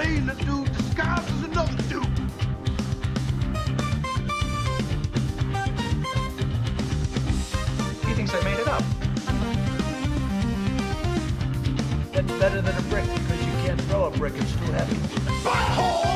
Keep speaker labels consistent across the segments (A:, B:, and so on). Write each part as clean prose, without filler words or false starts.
A: seen a dude disguised as another dude.
B: He thinks I made it up.
C: That's better than a brick because you can't throw a brick, it's too heavy.
A: Butthole!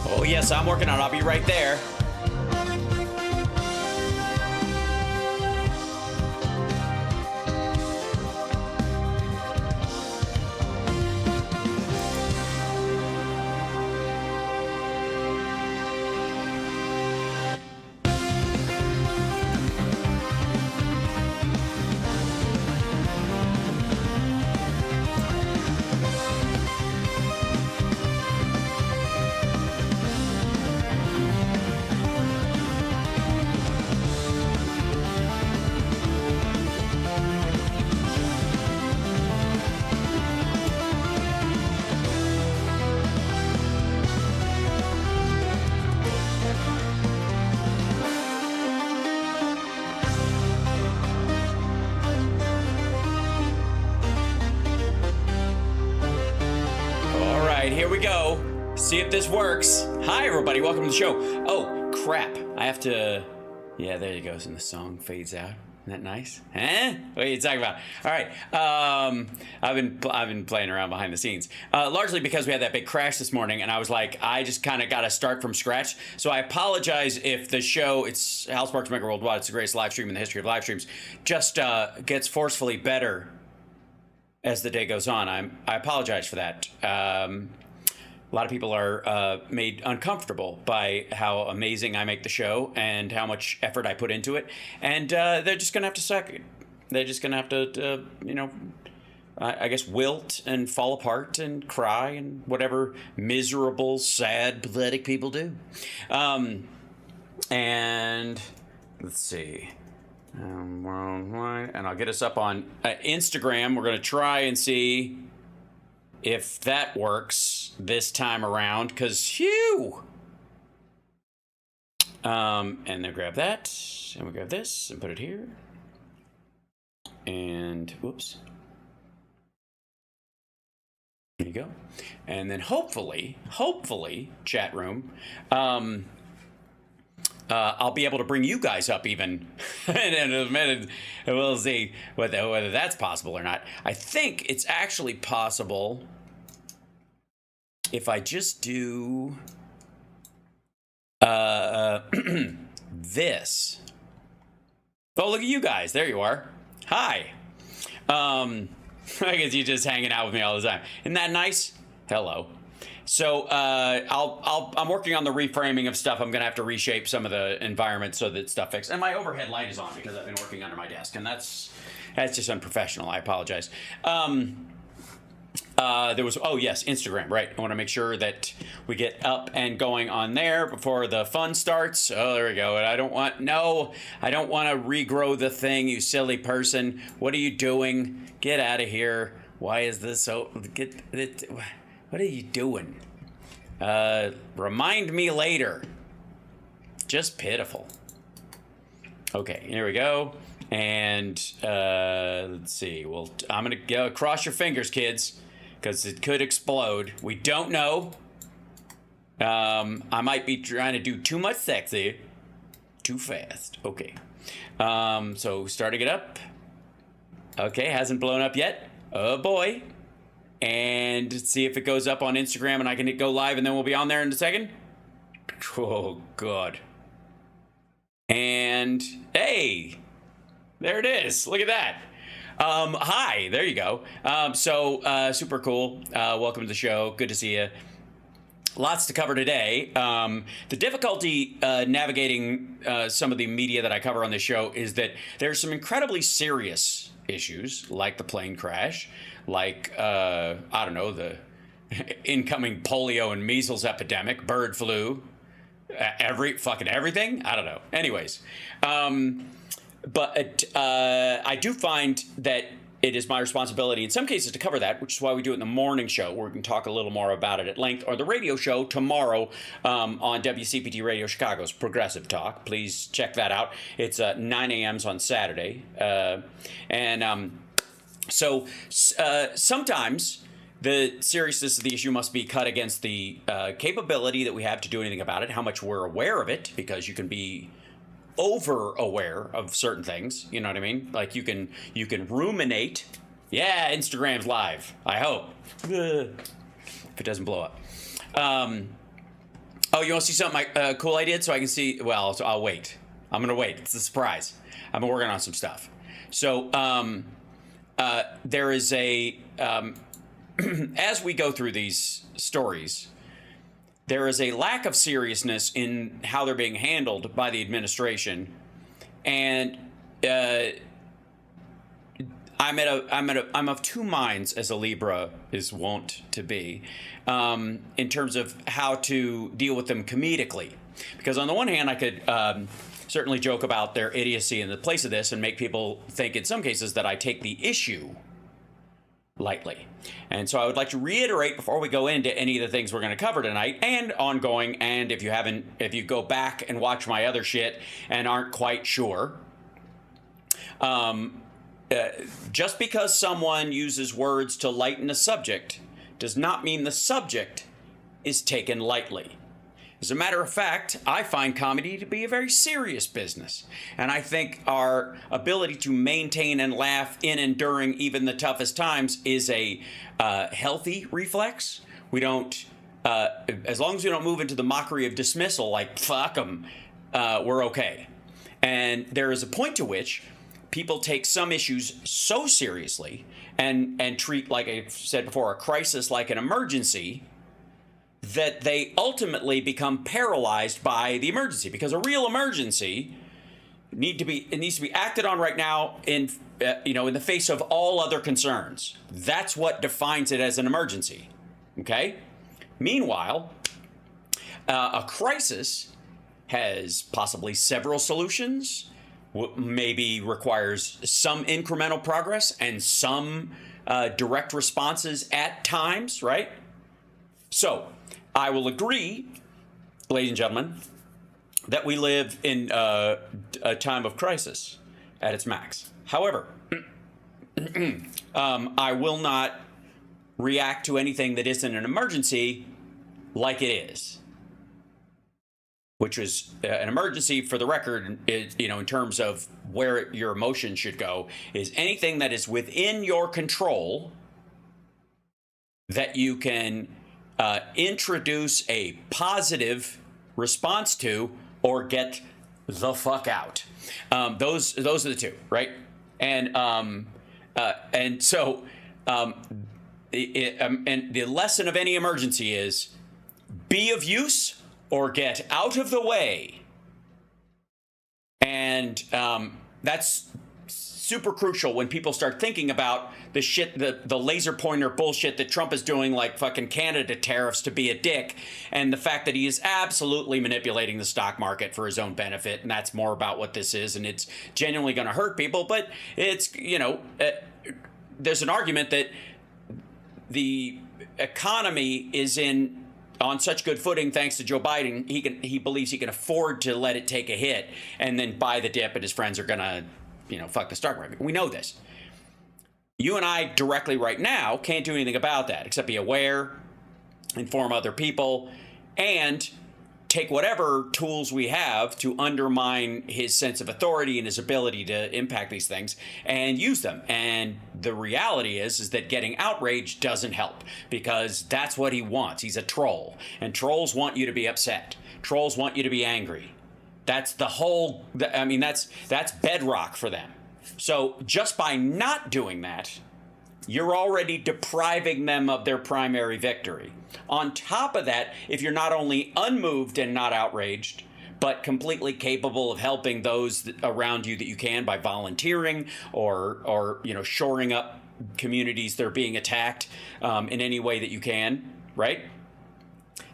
D: Oh, yes, I'm working on it. I'll be right there. Here we go. See if this works. Hi, everybody. Welcome to the show. Oh, crap. I have to... Yeah, there you go. And the song fades out. Isn't that nice? Huh? What are you talking about? All right. I've been playing around behind the scenes. Largely because we had that big crash this morning, and I was like, I just kind of got to start from scratch. So I apologize if the show, it's Hal Sparks Megaworldwide, it's the greatest live stream in the history of live streams, just gets forcefully better as the day goes on. I apologize for that. A lot of people are made uncomfortable by how amazing I make the show and how much effort I put into it. And they're just going to have to suck it. They're just going to have to, I guess, wilt and fall apart and cry and whatever miserable, sad, pathetic people do. And let's see. Worldwide. And I'll get us up on Instagram. We're going to try and see if that works this time around, because phew. And then grab that, and we grab this and put it here. And whoops. There you go. And then hopefully, chat room, I'll be able to bring you guys up even in a minute. We'll see whether that's possible or not. I think it's actually possible if I just do this. Oh, look at you guys. There you are. Hi. I guess you're just hanging out with me all the time. Isn't that nice? Hello. So I'm working on the reframing of stuff. I'm gonna have to reshape some of the environment so that stuff fixes. And my overhead light is on because I've been working under my desk, and that's just unprofessional. I apologize. There was, oh yes, Instagram, right. I want to make sure that we get up and going on there before the fun starts. Oh, there we go. And I don't want to regrow the thing, you silly person. What are you doing? Get out of here. Why is this so, what are you doing? Remind me later. Just pitiful. Okay, here we go. And let's see. Well, I'm going to go cross your fingers, kids, because it could explode. We don't know. I might be trying to do too much sexy too fast. Okay. So starting it up. Okay, hasn't blown up yet. Oh boy. And see if it goes up on Instagram and I can go live and then we'll be on there in a second. Oh, God. And hey, there it is. Look at that. Hi, there you go. Super cool. Welcome to the show. Good to see you. Lots to cover today. The difficulty navigating some of the media that I cover on this show is that there's some incredibly serious issues, like the plane crash, like, I don't know, the incoming polio and measles epidemic, bird flu, everything. I don't know. Anyways, but I do find that it is my responsibility in some cases to cover that, which is why we do it in the morning show, where we can talk a little more about it at length, or the radio show tomorrow on WCPT Radio Chicago's Progressive Talk. Please check that out. It's 9 a.m. on Saturday. Sometimes the seriousness of the issue must be cut against the capability that we have to do anything about it, how much we're aware of it, because you can be over aware of certain things, you know what I mean? Like you can ruminate. Yeah, Instagram's live, I hope. If it doesn't blow up. Oh, you want to see something cool I did so I can see? Well, so I'll wait. I'm going to wait. It's a surprise. I've been working on some stuff. So there is a, as we go through these stories, there is a lack of seriousness in how they're being handled by the administration, and I'm of two minds, as a Libra is wont to be, in terms of how to deal with them comedically. Because on the one hand, I could certainly joke about their idiocy in the place of this and make people think, in some cases, that I take the issue lightly. And so I would like to reiterate before we go into any of the things we're going to cover tonight and ongoing, and if you go back and watch my other shit and aren't quite sure, just because someone uses words to lighten a subject does not mean the subject is taken lightly. As a matter of fact, I find comedy to be a very serious business. And I think our ability to maintain and laugh in and during even the toughest times is a healthy reflex. We don't, as long as we don't move into the mockery of dismissal, like, fuck them, we're okay. And there is a point to which people take some issues so seriously and treat, like I said before, a crisis like an emergency, that they ultimately become paralyzed by the emergency, because a real emergency needs to be acted on right now in the face of all other concerns. That's what defines it as an emergency. Okay? Meanwhile, a crisis has possibly several solutions, maybe requires some incremental progress and some direct responses at times, right? So, I will agree, ladies and gentlemen, that we live in a time of crisis at its max. However, I will not react to anything that isn't an emergency like it is. Which was an emergency, for the record, in terms of where your emotion should go, is anything that is within your control that you can introduce a positive response to, or get the fuck out. Those are the two, right? And so and the lesson of any emergency is be of use or get out of the way. And that's super crucial when people start thinking about the shit, the laser pointer bullshit that Trump is doing, like fucking Canada tariffs to be a dick, and the fact that he is absolutely manipulating the stock market for his own benefit. And that's more about what this is, and it's genuinely going to hurt people. But it's, there's an argument that the economy is on such good footing thanks to Joe Biden. He believes he can afford to let it take a hit and then buy the dip, and his friends are gonna fuck the stock market. We know this. You and I directly right now can't do anything about that except be aware, inform other people, and take whatever tools we have to undermine his sense of authority and his ability to impact these things and use them. And the reality is that getting outraged doesn't help, because that's what he wants. He's a troll, and trolls want you to be upset. Trolls want you to be angry. That's the whole, that's bedrock for them. So just by not doing that, you're already depriving them of their primary victory. On top of that, if you're not only unmoved and not outraged, but completely capable of helping those around you that you can by volunteering or shoring up communities that are being attacked in any way that you can, right?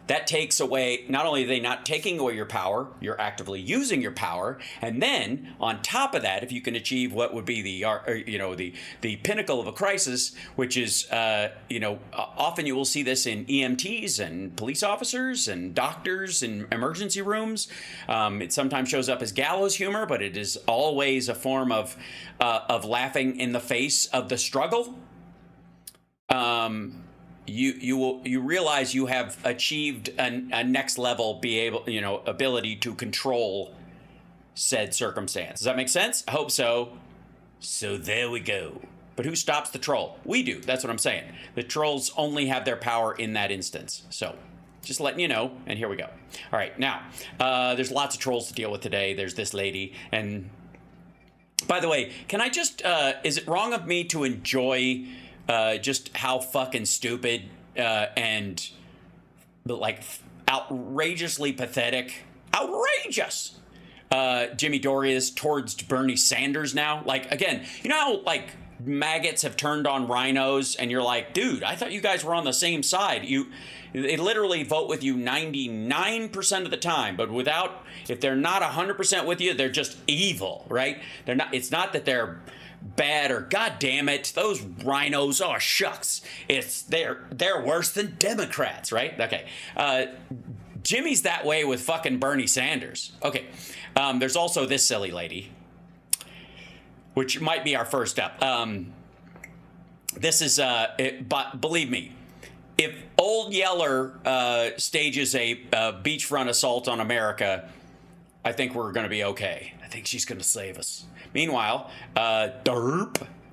D: That takes away, not only are they not taking away your power, you're actively using your power. And then on top of that, if you can achieve what would be the pinnacle of a crisis, which is, often you will see this in EMTs and police officers and doctors in emergency rooms. It sometimes shows up as gallows humor, but it is always a form of laughing in the face of the struggle. You realize you have achieved a next level ability to control said circumstance. Does that make sense? I hope so. So there we go. But who stops the troll? We do. That's what I'm saying. The trolls only have their power in that instance. So just letting you know, and here we go. All right, now, there's lots of trolls to deal with today. There's this lady, and by the way, can I just, is it wrong of me to enjoy just how fucking stupid and outrageously pathetic, outrageous Jimmy Dore is towards Bernie Sanders now? Like, again, you know how maggots have turned on rhinos, and you're like, dude, I thought you guys were on the same side. They literally vote with you 99% of the time, but if they're not 100% with you, they're just evil, right? It's not that they're bad or god damn it, those rhinos, oh shucks, they're worse than Democrats, right? Okay. Jimmy's that way with fucking Bernie Sanders. Okay. There's also this silly lady, which might be our first up. This is, but believe me, if Old Yeller stages a beachfront assault on America, I think we're going to be okay. I think she's going to save us. Meanwhile,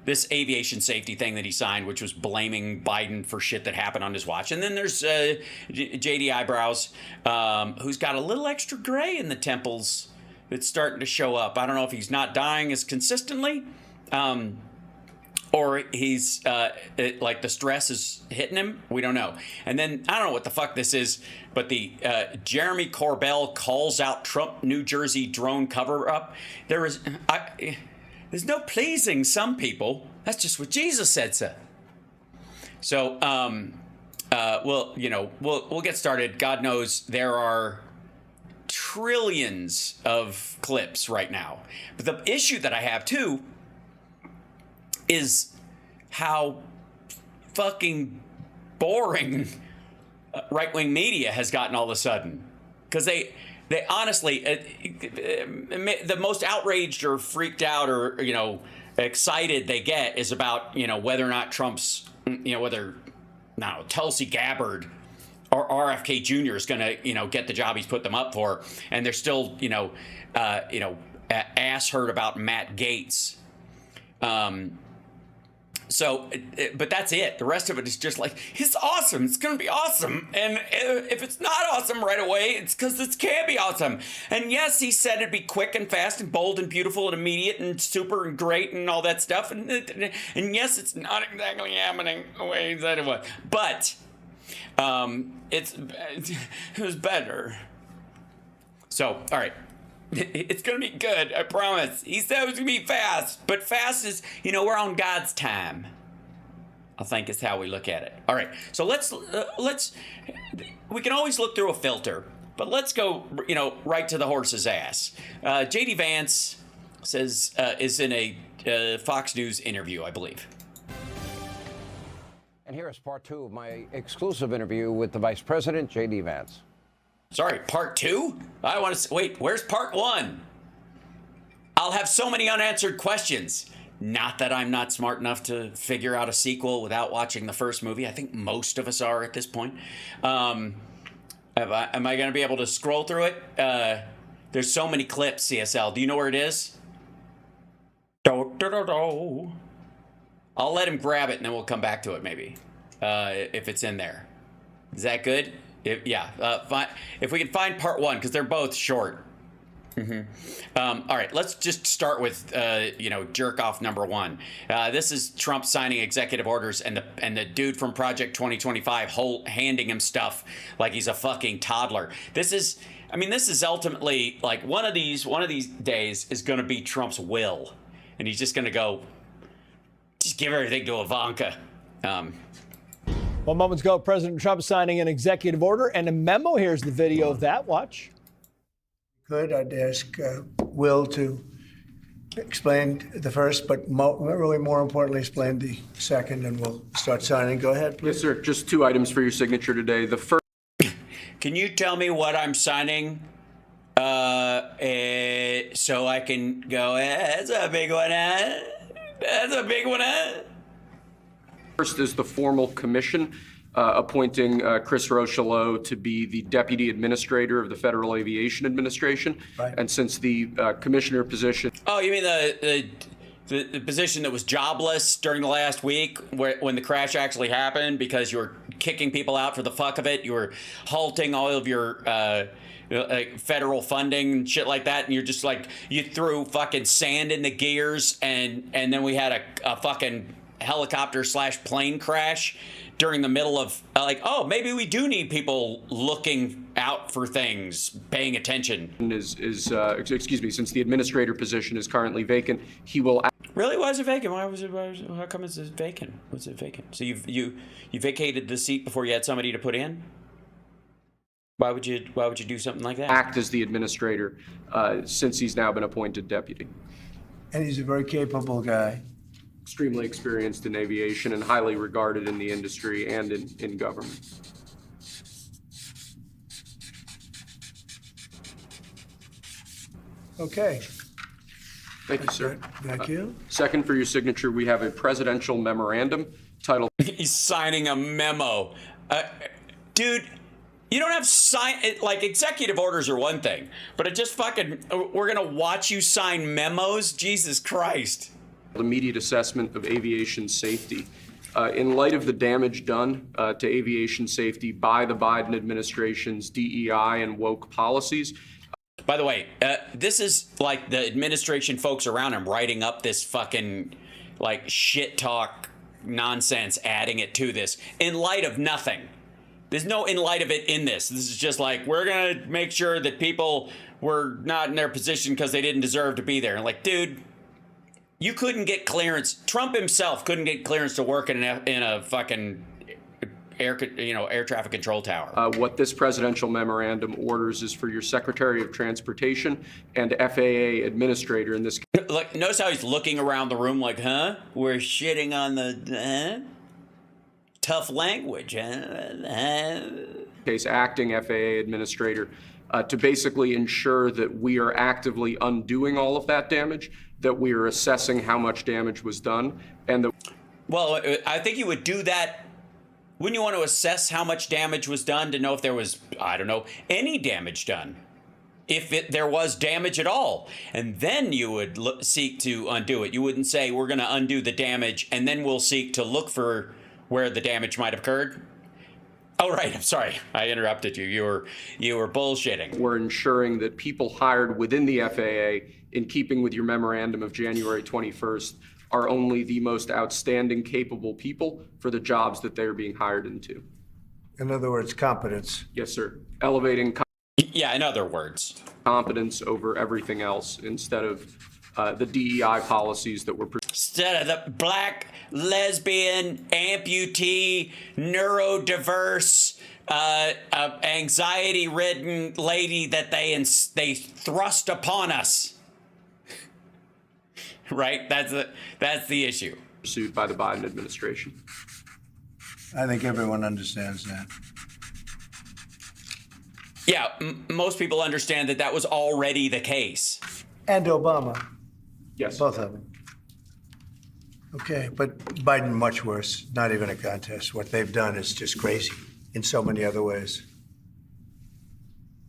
D: this aviation safety thing that he signed, which was blaming Biden for shit that happened on his watch. And then there's JD Eyebrows, who's got a little extra gray in the temples that's starting to show up. I don't know if he's not dying as consistently, or he's the stress is hitting him. We don't know. And then I don't know what the fuck this is, but the Jeremy Corbell calls out Trump New Jersey drone cover up. There's no pleasing some people. That's just what Jesus said, sir. So we'll get started. God knows there are trillions of clips right now. But the issue that I have too is how fucking boring right-wing media has gotten all of a sudden. Because they honestly, the most outraged or freaked out or, excited they get is about, whether or not Trump's, Tulsi Gabbard or RFK Jr. is going to, get the job he's put them up for. And they're still, ass hurt about Matt Gaetz. So, but that's it. The rest of it is just like, it's awesome. It's going to be awesome. And if it's not awesome right away, it's because it can't be awesome. And yes, he said it'd be quick and fast and bold and beautiful and immediate and super and great and all that stuff. And yes, it's not exactly happening the way he said it was. But it was better. So, all right. It's going to be good, I promise. He said it was going to be fast, but fast is, we're on God's time. I think is how we look at it. All right, so let's we can always look through a filter, but let's go, right to the horse's ass. J.D. Vance says, is in a Fox News interview, I believe.
B: And here is part 2 of my exclusive interview with the Vice President, J.D. Vance.
D: Sorry, part 2? I want to wait. Where's part 1? I'll have so many unanswered questions. Not that I'm not smart enough to figure out a sequel without watching the first movie. I think most of us are at this point. Am I going to be able to scroll through it? There's so many clips, CSL. Do you know where it is? I'll let him grab it and then we'll come back to it maybe. If it's in there. Is that good? If we can find part 1, because they're both short. All right, let's just start with jerk off number 1. This is Trump signing executive orders and the dude from Project 2025 handing him stuff like he's a fucking toddler. This is ultimately like one of these days is going to be Trump's will, and he's just going to just give everything to Ivanka.
E: Well, moments ago, President Trump signing an executive order and a memo. Here's the video of that. Watch.
F: Good. I'd ask Will to explain the first, but really more importantly, explain the second, and we'll start signing. Go ahead, please.
G: Yes, sir. Just 2 items for your signature today. The first.
D: Can you tell me what I'm signing? So I can go, that's a big one, huh? That's a big one, huh?
G: First is the formal commission appointing Chris Rochelot to be the Deputy Administrator of the Federal Aviation Administration.
F: Right.
G: And since the commissioner position...
D: Oh, you mean the position that was jobless during the last week when the crash actually happened because you were kicking people out for the fuck of it? You were halting all of your... federal funding and shit like that, and you're just like, you threw fucking sand in the gears, and then we had a fucking helicopter/plane crash during the middle of maybe we do need people looking out for things, paying attention.
G: Since the administrator position is currently vacant, he will...
D: Really? Why is it vacant? How come it's vacant? What's it vacant? So you vacated the seat before you had somebody to put in? Why would you do something like that?
G: Act as the administrator since he's now been appointed deputy.
F: And he's a very capable guy.
G: Extremely experienced in aviation and highly regarded in the industry and in government.
F: Okay.
G: Thank you, sir.
F: Thank you.
G: Second, for your signature, we have a presidential memorandum titled...
D: He's signing a memo. Dude, you don't have executive orders are one thing, but it just fucking, we're going to watch you sign memos? Jesus Christ.
G: Immediate assessment of aviation safety. In light of the damage done to aviation safety by the Biden administration's DEI and woke policies.
D: By the way, this is like the administration folks around him writing up this fucking shit talk nonsense, adding it to this in light of nothing. There's no in light of it in this. This is just like, we're going to make sure that people were not in their position because they didn't deserve to be there. And dude, you couldn't get clearance. Trump himself couldn't get clearance to work in a fucking air traffic control tower.
G: What this presidential memorandum orders is for your Secretary of Transportation and FAA administrator in this.
D: Look, notice how he's looking around the room like, huh? We're shitting on the tough language, huh?
G: Case acting FAA administrator to basically ensure that we are actively undoing all of that damage, that we are assessing how much damage was done, and that...
D: Well, I think you would do that. Wouldn't you want to assess how much damage was done to know if there was, I don't know, any damage done? if there was damage at all. And then you would seek to undo it. You wouldn't say, we're going to undo the damage, and then we'll seek to look for where the damage might have occurred. Oh, right. I'm sorry. I interrupted you. You were bullshitting.
G: We're ensuring that people hired within the FAA, in keeping with your memorandum of January 21st, are only the most outstanding, capable people for the jobs that they are being hired into.
F: In other words, competence.
G: Yes, sir. Elevating
D: Yeah, in other words.
G: competence over everything else instead of the DEI policies that were
D: Instead of the black, lesbian, amputee, neurodiverse, anxiety-ridden lady that they thrust upon us. Right? That's the issue.
G: pursued by the Biden administration.
F: I think everyone understands that.
D: Yeah, most people understand that that was already the case.
F: And Obama,
G: Yes.
F: both of them. Okay, but Biden much worse, not even a contest. What they've done is just crazy in so many other ways.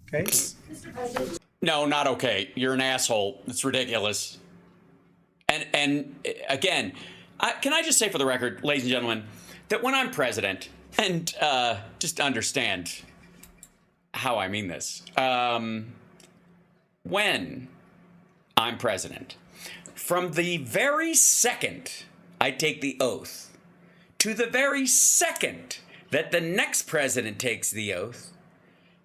F: Okay?
D: No, not okay. You're an asshole. It's ridiculous. And again, can I just say for the record, ladies and gentlemen, that when I'm president, and just understand how I mean this, when I'm president, from the very second I take the oath to the very second that the next president takes the oath,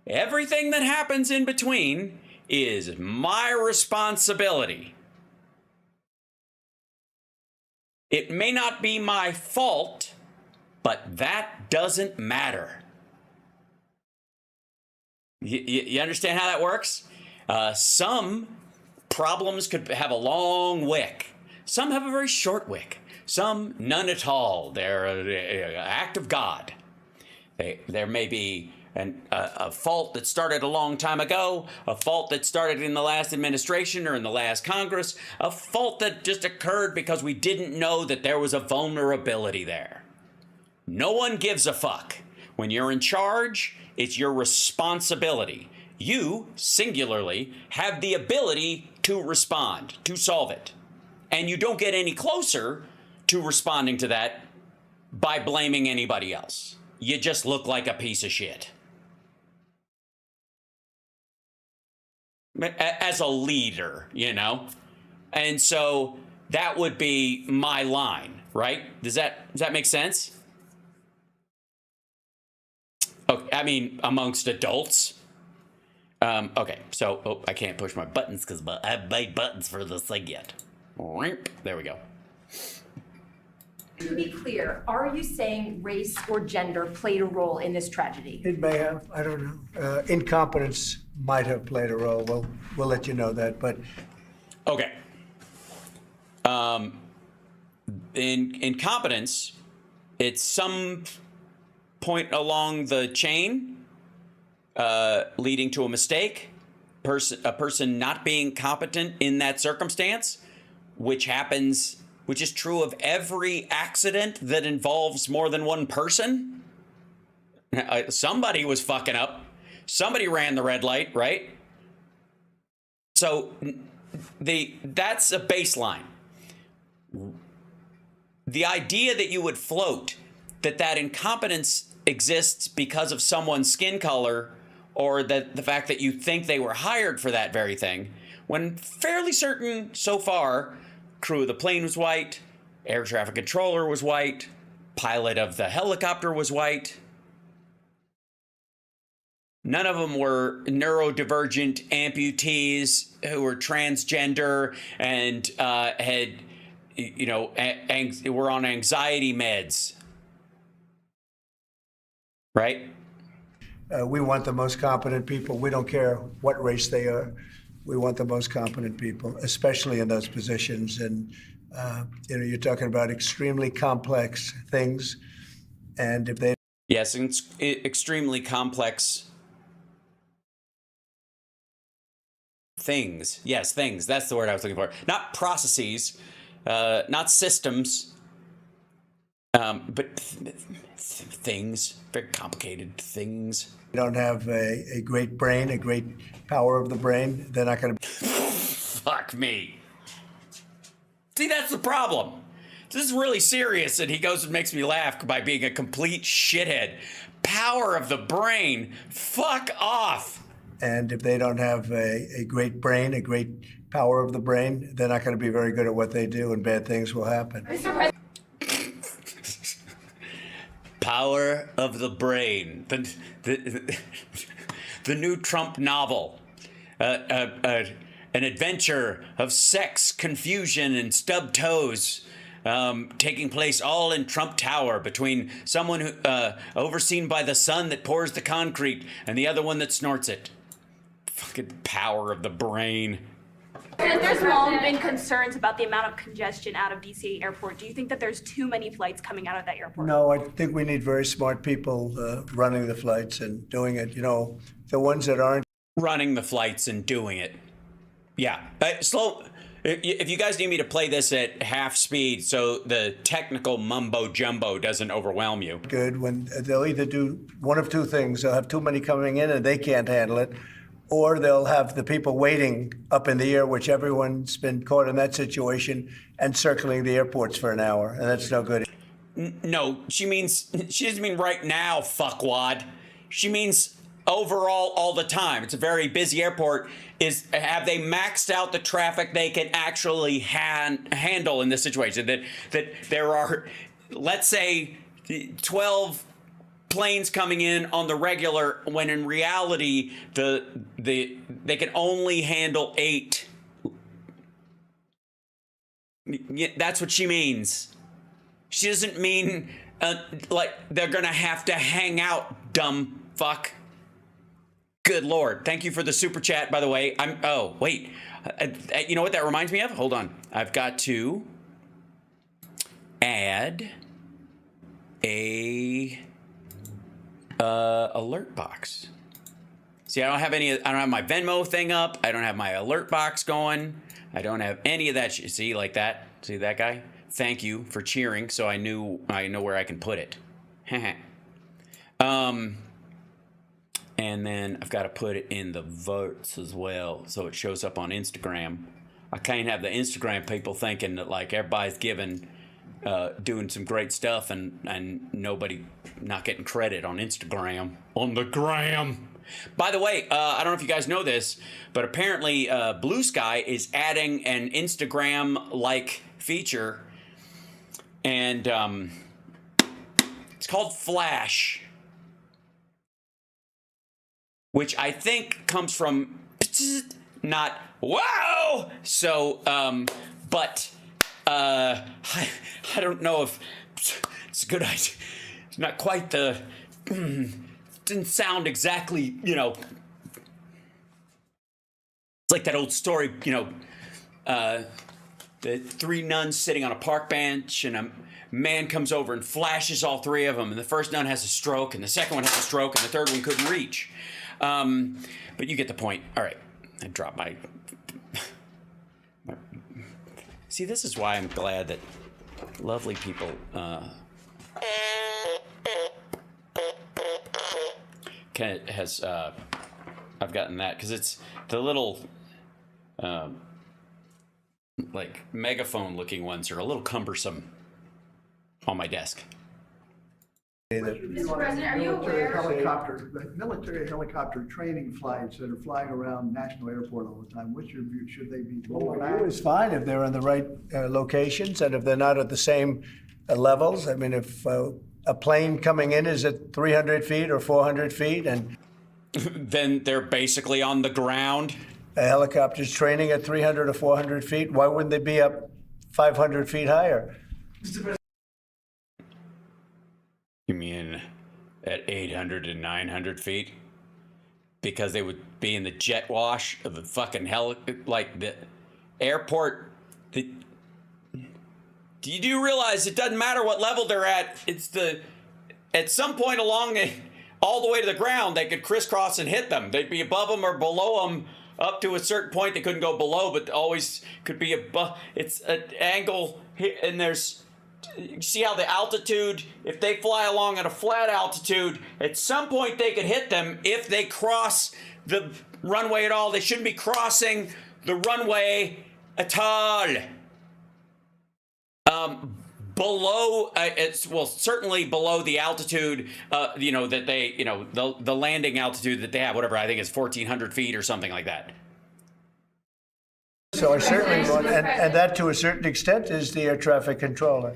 D: everything that happens in between is my responsibility. It may not be my fault, but that doesn't matter. You understand how that works? Some problems could have a long wick. Some have a very short wick. Some, none at all. They're an act of God. There may be a fault that started a long time ago, a fault that started in the last administration or in the last Congress, a fault that just occurred because we didn't know that there was a vulnerability there. No one gives a fuck. When you're in charge, it's your responsibility. You, singularly, have the ability to respond, to solve it. And you don't get any closer to responding to that by blaming anybody else. You just look like a piece of shit. As a leader, you know? And so that would be my line, right? Does that make sense? Okay, I mean, amongst adults. Okay, so I can't push my buttons because I have made buttons for this thing yet. There we go.
H: To be clear, are you saying race or gender played a role in this tragedy?
F: It may have, I don't know. Incompetence might have played a role. We'll let you know that, but.
D: Okay. In incompetence, it's some point along the chain leading to a mistake, a person not being competent in that circumstance, which is true of every accident that involves more than one person. Somebody was fucking up. Somebody ran the red light, right? So that's a baseline. The idea that you would float that incompetence exists because of someone's skin color or that the fact that you think they were hired for that very thing, when fairly certain so far, crew of the plane was white, air traffic controller was white, pilot of the helicopter was white. None of them were neurodivergent amputees who were transgender and had, were on anxiety meds. Right?
F: We want the most competent people. We don't care what race they are. We want the most competent people, especially in those positions. And, you're talking about extremely complex things. And if they...
D: Yes, extremely complex things. Yes, things. That's the word I was looking for. Not processes, not systems. But things, very complicated things.
F: They don't have a great brain, a great power of the brain. They're not going to.
D: Fuck me. See, that's the problem. This is really serious, and he goes and makes me laugh by being a complete shithead. Power of the brain. Fuck off.
F: And if they don't have a great brain, a great power of the brain, they're not going to be very good at what they do, and bad things will happen.
D: Power of the brain. The new Trump novel. An adventure of sex, confusion, and stubbed toes. Taking place all in Trump Tower between someone who overseen by the sun that pours the concrete and the other one that snorts it. Fucking power of the brain.
I: There's long been concerns about the amount of congestion out of DC airport. Do you think that there's too many flights coming out of that airport?
F: No, I think we need very smart people running the flights and doing it. You know, the ones that aren't
D: Running the flights and doing it. Yeah. Slow. If you guys need me to play this at half speed so the technical mumbo jumbo doesn't overwhelm you.
F: good, when they'll either do one of two things. They'll have too many coming in and they can't handle it, or they'll have the people waiting up in the air, which everyone's been caught in that situation, and circling the airports for an hour, and that's no good.
D: No, she doesn't mean right now, fuckwad. She means overall all the time. It's a very busy airport. Have they maxed out the traffic they can actually handle in this situation? That there are, let's say, 12 planes coming in on the regular, when in reality they can only handle 8. That's what she means. She doesn't mean like they're gonna have to hang out, dumb fuck. Good Lord. Thank you for the super chat, by the way. Oh, wait. You know what that reminds me of? Hold on. I've got to add a alert box. See, I don't have my Venmo thing up. I don't have my alert box going. I don't have any of that shit. See, like that? See that guy? Thank you for cheering, so I know where I can put it. And then I've got to put it in the votes as well, so it shows up on Instagram. I can't have the Instagram people thinking that like everybody's doing some great stuff and nobody not getting credit on Instagram. On the gram. By the way, I don't know if you guys know this, but apparently Blue Sky is adding an Instagram-like feature, and it's called Flash, which I think comes from not wow. So, but I don't know if it's a good idea. It's not quite the. Didn't sound exactly, it's like that old story, the 3 nuns sitting on a park bench, and a man comes over and flashes all 3 of them, and the first nun has a stroke, and the second one has a stroke, and the third one couldn't reach. But you get the point. All right, I dropped my... See, this is why I'm glad that lovely people... I've gotten that because it's the little like megaphone looking ones are a little cumbersome on my desk.
H: Mr. President, are you aware?
J: Military helicopter training flights that are flying around National Airport all the time, what's your view? Should they be pulled back?
F: It's fine if they're in the right locations and if they're not at the same levels. I mean, if a plane coming in is at 300 feet or 400 feet and
D: then they're basically on the ground.
F: A helicopter's training at 300 or 400 feet, why wouldn't they be up 500 feet higher?
D: You mean at 800 and 900 feet? Because they would be in the jet wash of the fucking like the airport. Do you realize it doesn't matter what level they're at? At some point along all the way to the ground, they could crisscross and hit them. They'd be above them or below them up to a certain point. They couldn't go below, but always could be above. It's an angle, and there's You see how the altitude, if they fly along at a flat altitude, at some point they could hit them if they cross the runway at all. They shouldn't be crossing the runway at all. Below, certainly below the altitude, that they, the landing altitude that they have, whatever, I think it's 1,400 feet or something like that.
F: So I certainly want, and that to a certain extent is the air traffic controller.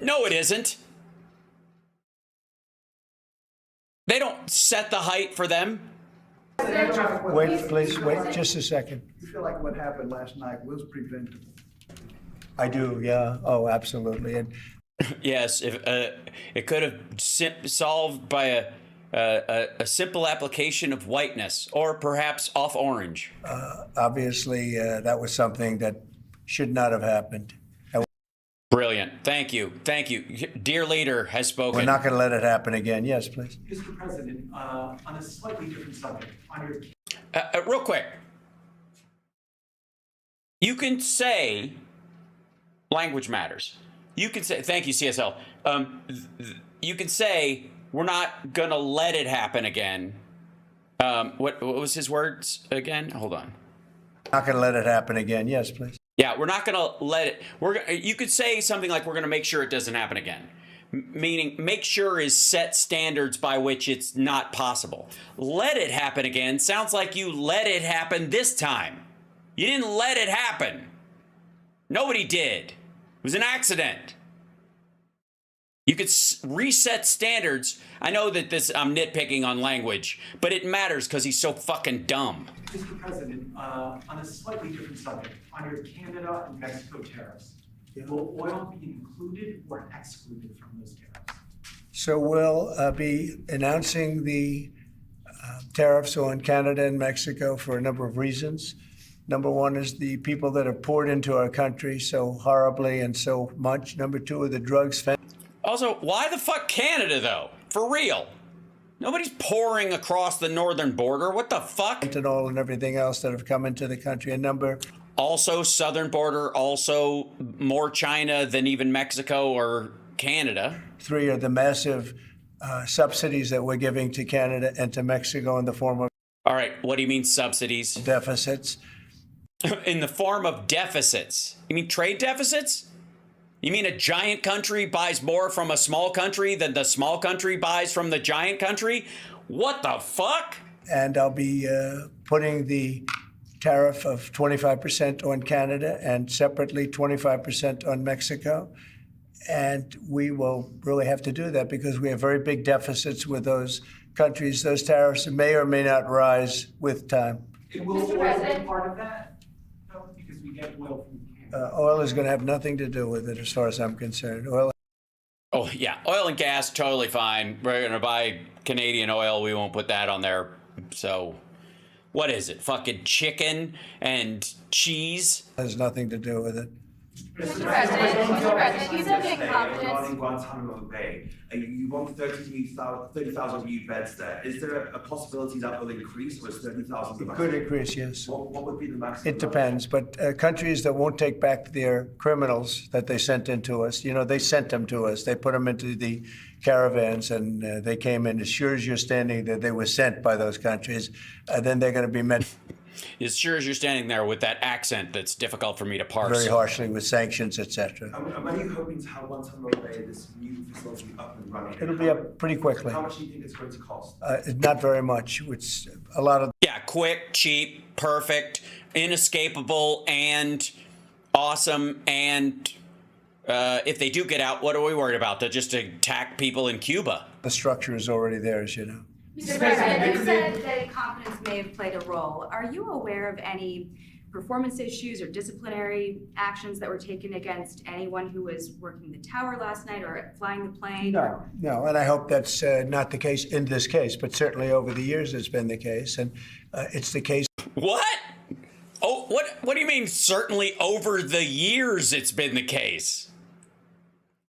D: No, it isn't. They don't set the height for them.
F: Wait, please, wait just a second.
J: You feel like what happened last night was preventable?
F: I do, yeah. Oh, absolutely. And
D: yes, if it could have solved by a simple application of whiteness, or perhaps off orange.
F: obviously, that was something that should not have happened.
D: Brilliant. Thank you. Thank you. Dear leader has spoken.
F: We're not going to let it happen again. Yes, please.
K: Mr. President, on a slightly different subject, on your...
D: Real quick. You can say language matters. You can say, thank you, CSL. You can say, we're not going to let it happen again. What was his words again? Hold on.
F: Not going to let it happen again. Yes, please.
D: Yeah, we're not going to let it. You could say something like, we're going to make sure it doesn't happen again. Meaning, make sure is set standards by which it's not possible. Let it happen again sounds like you let it happen this time. You didn't let it happen. Nobody did. It was an accident. You could reset standards. I know that I'm nitpicking on language, but it matters because he's so fucking dumb.
K: Mr. President, on a slightly different subject, on your Canada and Mexico tariffs, will oil be included or excluded from those tariffs?
F: So we'll be announcing the tariffs on Canada and Mexico for a number of reasons. Number one is the people that have poured into our country so horribly and so much. Number two are the drugs.
D: Also, why the fuck Canada, though? For real. Nobody's pouring across the northern border. What the fuck?
F: Fentanyl and everything else that have come into the country.
D: Also southern border, also more China than even Mexico or Canada.
F: Three are the massive subsidies that we're giving to Canada and to Mexico in the form of...
D: All right, what do you mean subsidies?
F: Deficits.
D: In the form of deficits. You mean trade deficits? You mean a giant country buys more from a small country than the small country buys from the giant country? What the fuck?
F: And I'll be putting the tariff of 25% on Canada and separately 25% on Mexico. And we will really have to do that because we have very big deficits with those countries. Those tariffs may or may not rise with time.
K: Will oil be part of that? No, because we get oil from
F: oil is going to have nothing to do with it as far as I'm concerned. Oil.
D: Oh, yeah. Oil and gas, totally fine. We're going to buy Canadian oil. We won't put that on there. So what is it? Fucking chicken and cheese?
F: Has nothing to do with it.
H: Mr. President, he's having confidence.
K: Regarding Guantanamo Bay, you want 30,000 new beds there. Is there a possibility that will increase, or is 30,000?
F: It could increase, yes.
K: What would be the maximum?
F: It depends, but countries that won't take back their criminals that they sent into us, they sent them to us. They put them into the caravans, and they came in. As sure as you're standing there, they were sent by those countries. Then they're going to be met.
D: As sure as you're standing there with that accent that's difficult for me to parse.
F: Very harshly with sanctions, etc.
K: And when are you hoping to have Guantanamo Bay, this new facility, up and running?
F: It'll be up pretty quickly.
K: How much do you think it's going to cost?
F: Not very much. It's a lot of...
D: Yeah, quick, cheap, perfect, inescapable, and awesome. And if they do get out, what are we worried about? They'll just attack people in Cuba.
F: The structure is already there, as you know.
H: Mr. President, you said that incompetence may have played a role. Are you aware of any performance issues or disciplinary actions that were taken against anyone who was working the tower last night or flying the plane?
F: No, and I hope that's not the case in this case, but certainly over the years it's been the case, and it's the case.
D: What? Oh, what do you mean certainly over the years it's been the case?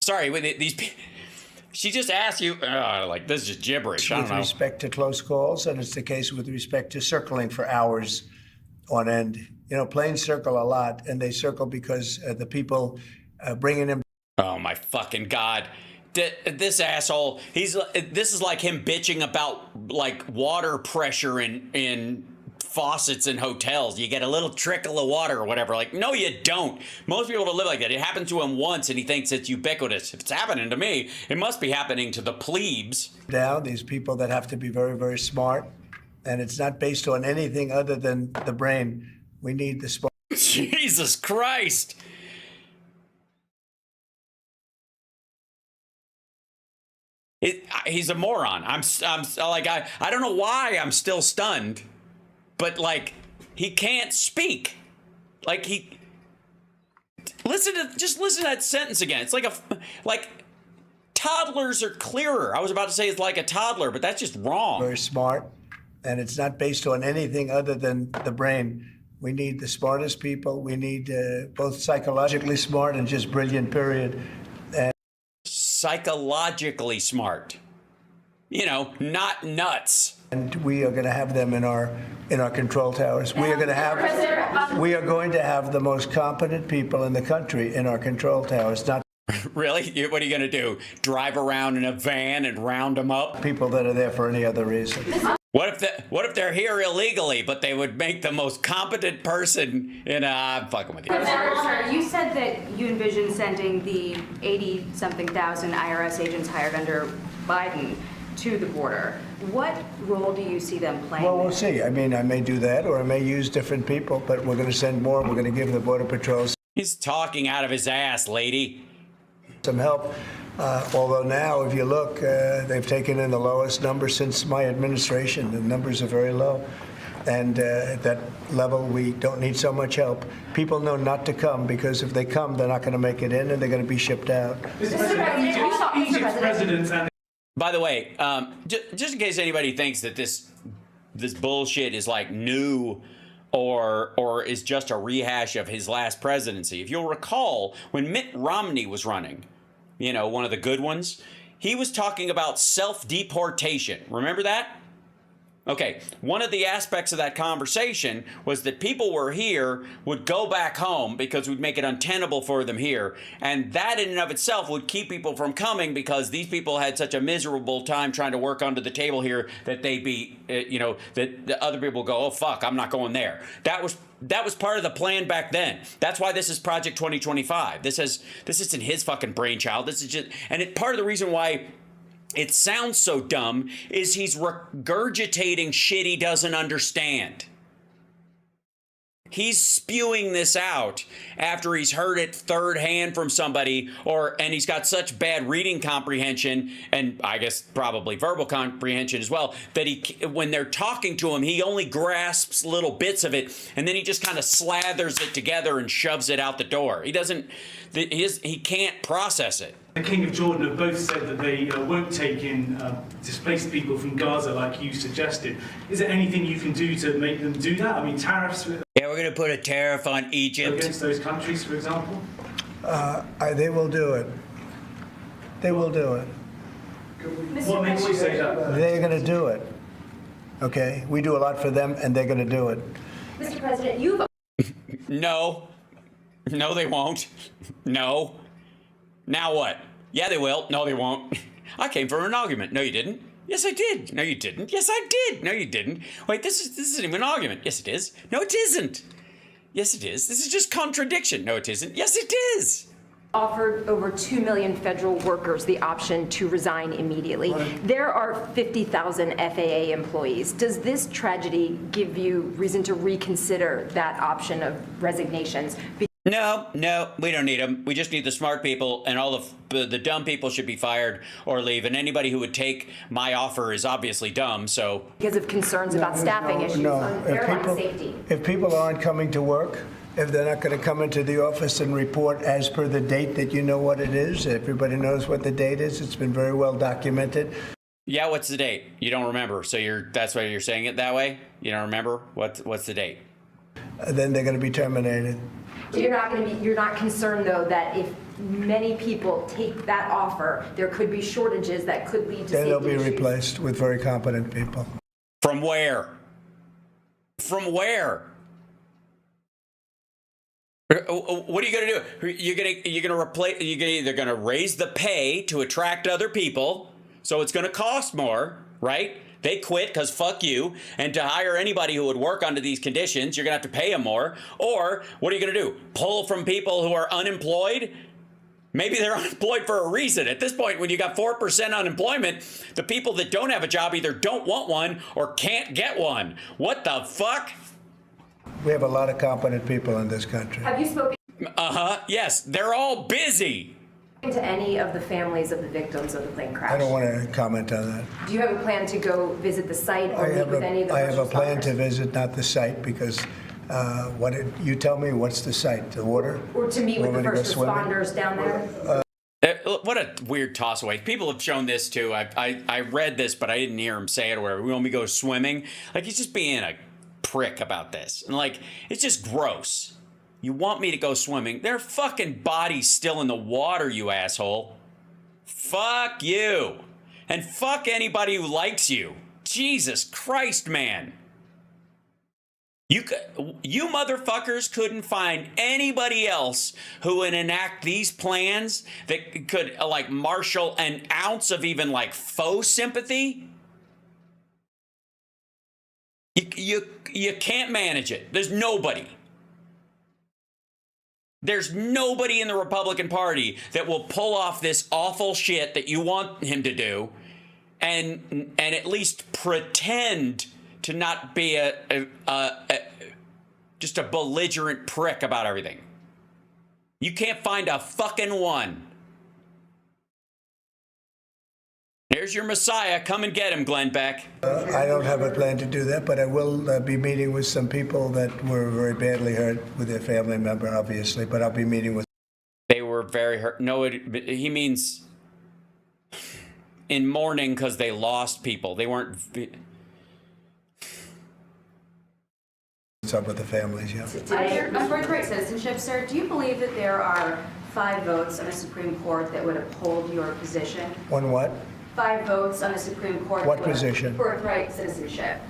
D: Sorry, these people... She just asked you, like, this is just gibberish. I don't know.
F: With respect to close calls, and it's the case with respect to circling for hours on end. Planes circle a lot, and they circle because the people bringing them.
D: Oh my fucking God. This asshole, this is like him bitching about like water pressure in faucets in hotels. You get a little trickle of water or whatever. Like, no, you don't. Most people don't live like that. It happened to him once and he thinks it's ubiquitous. If it's happening to me, it must be happening to the plebes.
F: Now, these people that have to be very, very smart, and it's not based on anything other than the brain. We need the smart.
D: Jesus Christ. He's a moron. I'm like, I don't know why I'm still stunned, but like, he can't speak. Like just listen to that sentence again. It's like toddlers are clearer. I was about to say it's like a toddler, but that's just wrong.
F: Very smart, and it's not based on anything other than the brain. We need the smartest people. We need both psychologically smart and just brilliant, period. And
D: psychologically smart. You know, not nuts.
F: And we are going to have them in our control towers. We are going to have the most competent people in the country in our control towers. Not
D: really? What are you going to do? Drive around in a van and round them up?
F: People that are there for any other reason.
D: What if they're here illegally, but they would make the most competent person in I'm fucking with you.
H: Sir, you said that you envision sending the 80-something thousand IRS agents hired under Biden to the border. What role do you see them playing?
F: Well, we'll see. I mean, I may do that, or I may use different people, but we're going to send more. We're going to give the Border Patrol.
D: He's talking out of his ass, lady.
F: Some help. Although now, if you look, they've taken in the lowest number since my administration. The numbers are very low. And at that level, we don't need so much help. People know not to come because if they come, they're not going to make it in and they're going to be shipped out.
K: Egypt's president and
D: by the way, just in case anybody thinks that this bullshit is like new or is just a rehash of his last presidency. If you'll recall, when Mitt Romney was running, you know, one of the good ones, he was talking about self-deportation. Remember that? Okay, one of the aspects of that conversation was that people were here, would go back home because we'd make it untenable for them here. And that in and of itself would keep people from coming because these people had such a miserable time trying to work under the table here that they'd be, you know, that the other people go, oh, fuck, I'm not going there. That was part of the plan back then. That's why this is Project 2025. This isn't his fucking brainchild. This is just, and part of the reason why it sounds so dumb is he's regurgitating shit he doesn't understand. He's spewing this out after he's heard it third hand from somebody, and he's got such bad reading comprehension, and I guess probably verbal comprehension as well, that when they're talking to him, he only grasps little bits of it, and then he just kind of slathers it together and shoves it out the door. He can't process it.
K: the King of Jordan have both said that they won't take in displaced people from Gaza like you suggested. Is there anything you can do to make them do that? I mean, tariffs...
D: Yeah, we're going to put a tariff on Egypt.
K: Against those countries, for example?
F: They will do it. They will do it.
K: What makes you say that?
F: They're going to do it. Okay? We do a lot for them, and they're going to do it.
H: Mr. President, you've...
D: No. No, they won't. No. Now what? Yeah, they will. No, they won't. I came for an argument. No, you didn't. Yes, I did. No, you didn't. Yes, I did. No, you didn't. Wait, this isn't even an argument. Yes, it is. No, it isn't. Yes, it is. This is just contradiction. No, it isn't. Yes, it is.
L: Offered over 2 million federal workers the option to resign immediately. Right. There are 50,000 FAA employees. Does this tragedy give you reason to reconsider that option of resignations?
D: No, we don't need them. We just need the smart people, and all the dumb people should be fired or leave. And anybody who would take my offer is obviously dumb, so...
L: Because of concerns about staffing issues on airline safety.
F: If people aren't coming to work, if they're not going to come into the office and report as per the date that you know what it is, everybody knows what the date is. It's been very well documented.
D: Yeah, what's the date? You don't remember, so that's why you're saying it that way? You don't remember? What's the date?
F: Then they're going to be terminated.
L: You're not concerned, though, that if many people take that offer, there could be shortages that could lead to safety issues?
F: Then they'll be replaced with very competent people.
D: From where? From where? What are you gonna do? You're gonna replace. You're either gonna raise the pay to attract other people, so it's gonna cost more, right? They quit because fuck you, and to hire anybody who would work under these conditions, you're gonna have to pay them more. Or what are you gonna do? Pull from people who are unemployed? Maybe they're unemployed for a reason. At this point, when you got 4% unemployment, the people that don't have a job either don't want one or can't get one. What the fuck?
F: We have a lot of competent people in this country.
L: Have you spoken
D: Yes, they're all busy.
L: to any of the families of the victims of the plane crash?
F: I don't want to comment on that.
L: Do you have a plan to go visit the site or meet with any of the
F: I have a
L: first
F: plan to
L: responders?
F: visit, not the site, because what did you tell me? What's the site? The water?
L: Or to meet with
F: Want
L: the
F: me to go
L: first
F: swimming?
L: responders down there?
D: What a weird toss away. People have shown this too. I read this, but I didn't hear him say it or whatever. We want me to go swimming. Like, he's just being a prick about this. And like, it's just gross. You want me to go swimming? Their fucking body's still in the water, you asshole. Fuck you. And fuck anybody who likes you. Jesus Christ, man. You motherfuckers couldn't find anybody else who would enact these plans that could like marshal an ounce of even like faux sympathy. You can't manage it. There's nobody. There's nobody in the Republican Party that will pull off this awful shit that you want him to do and at least pretend to not be just a belligerent prick about everything. You can't find a fucking one. Here's your Messiah. Come and get him, Glenn Beck.
F: I don't have a plan to do that, but I will be meeting with some people that were very badly hurt with their family member, obviously, but I'll be meeting with.
D: They were very hurt. No, he means in mourning because they lost people. They weren't.
F: Some of the families, yeah.
H: On birthright citizenship, sir, do you believe that there are 5 votes on the Supreme Court that would uphold your position?
F: On what?
H: 5 votes on the Supreme Court.
F: What
H: that would
F: position?
H: Birthright citizenship.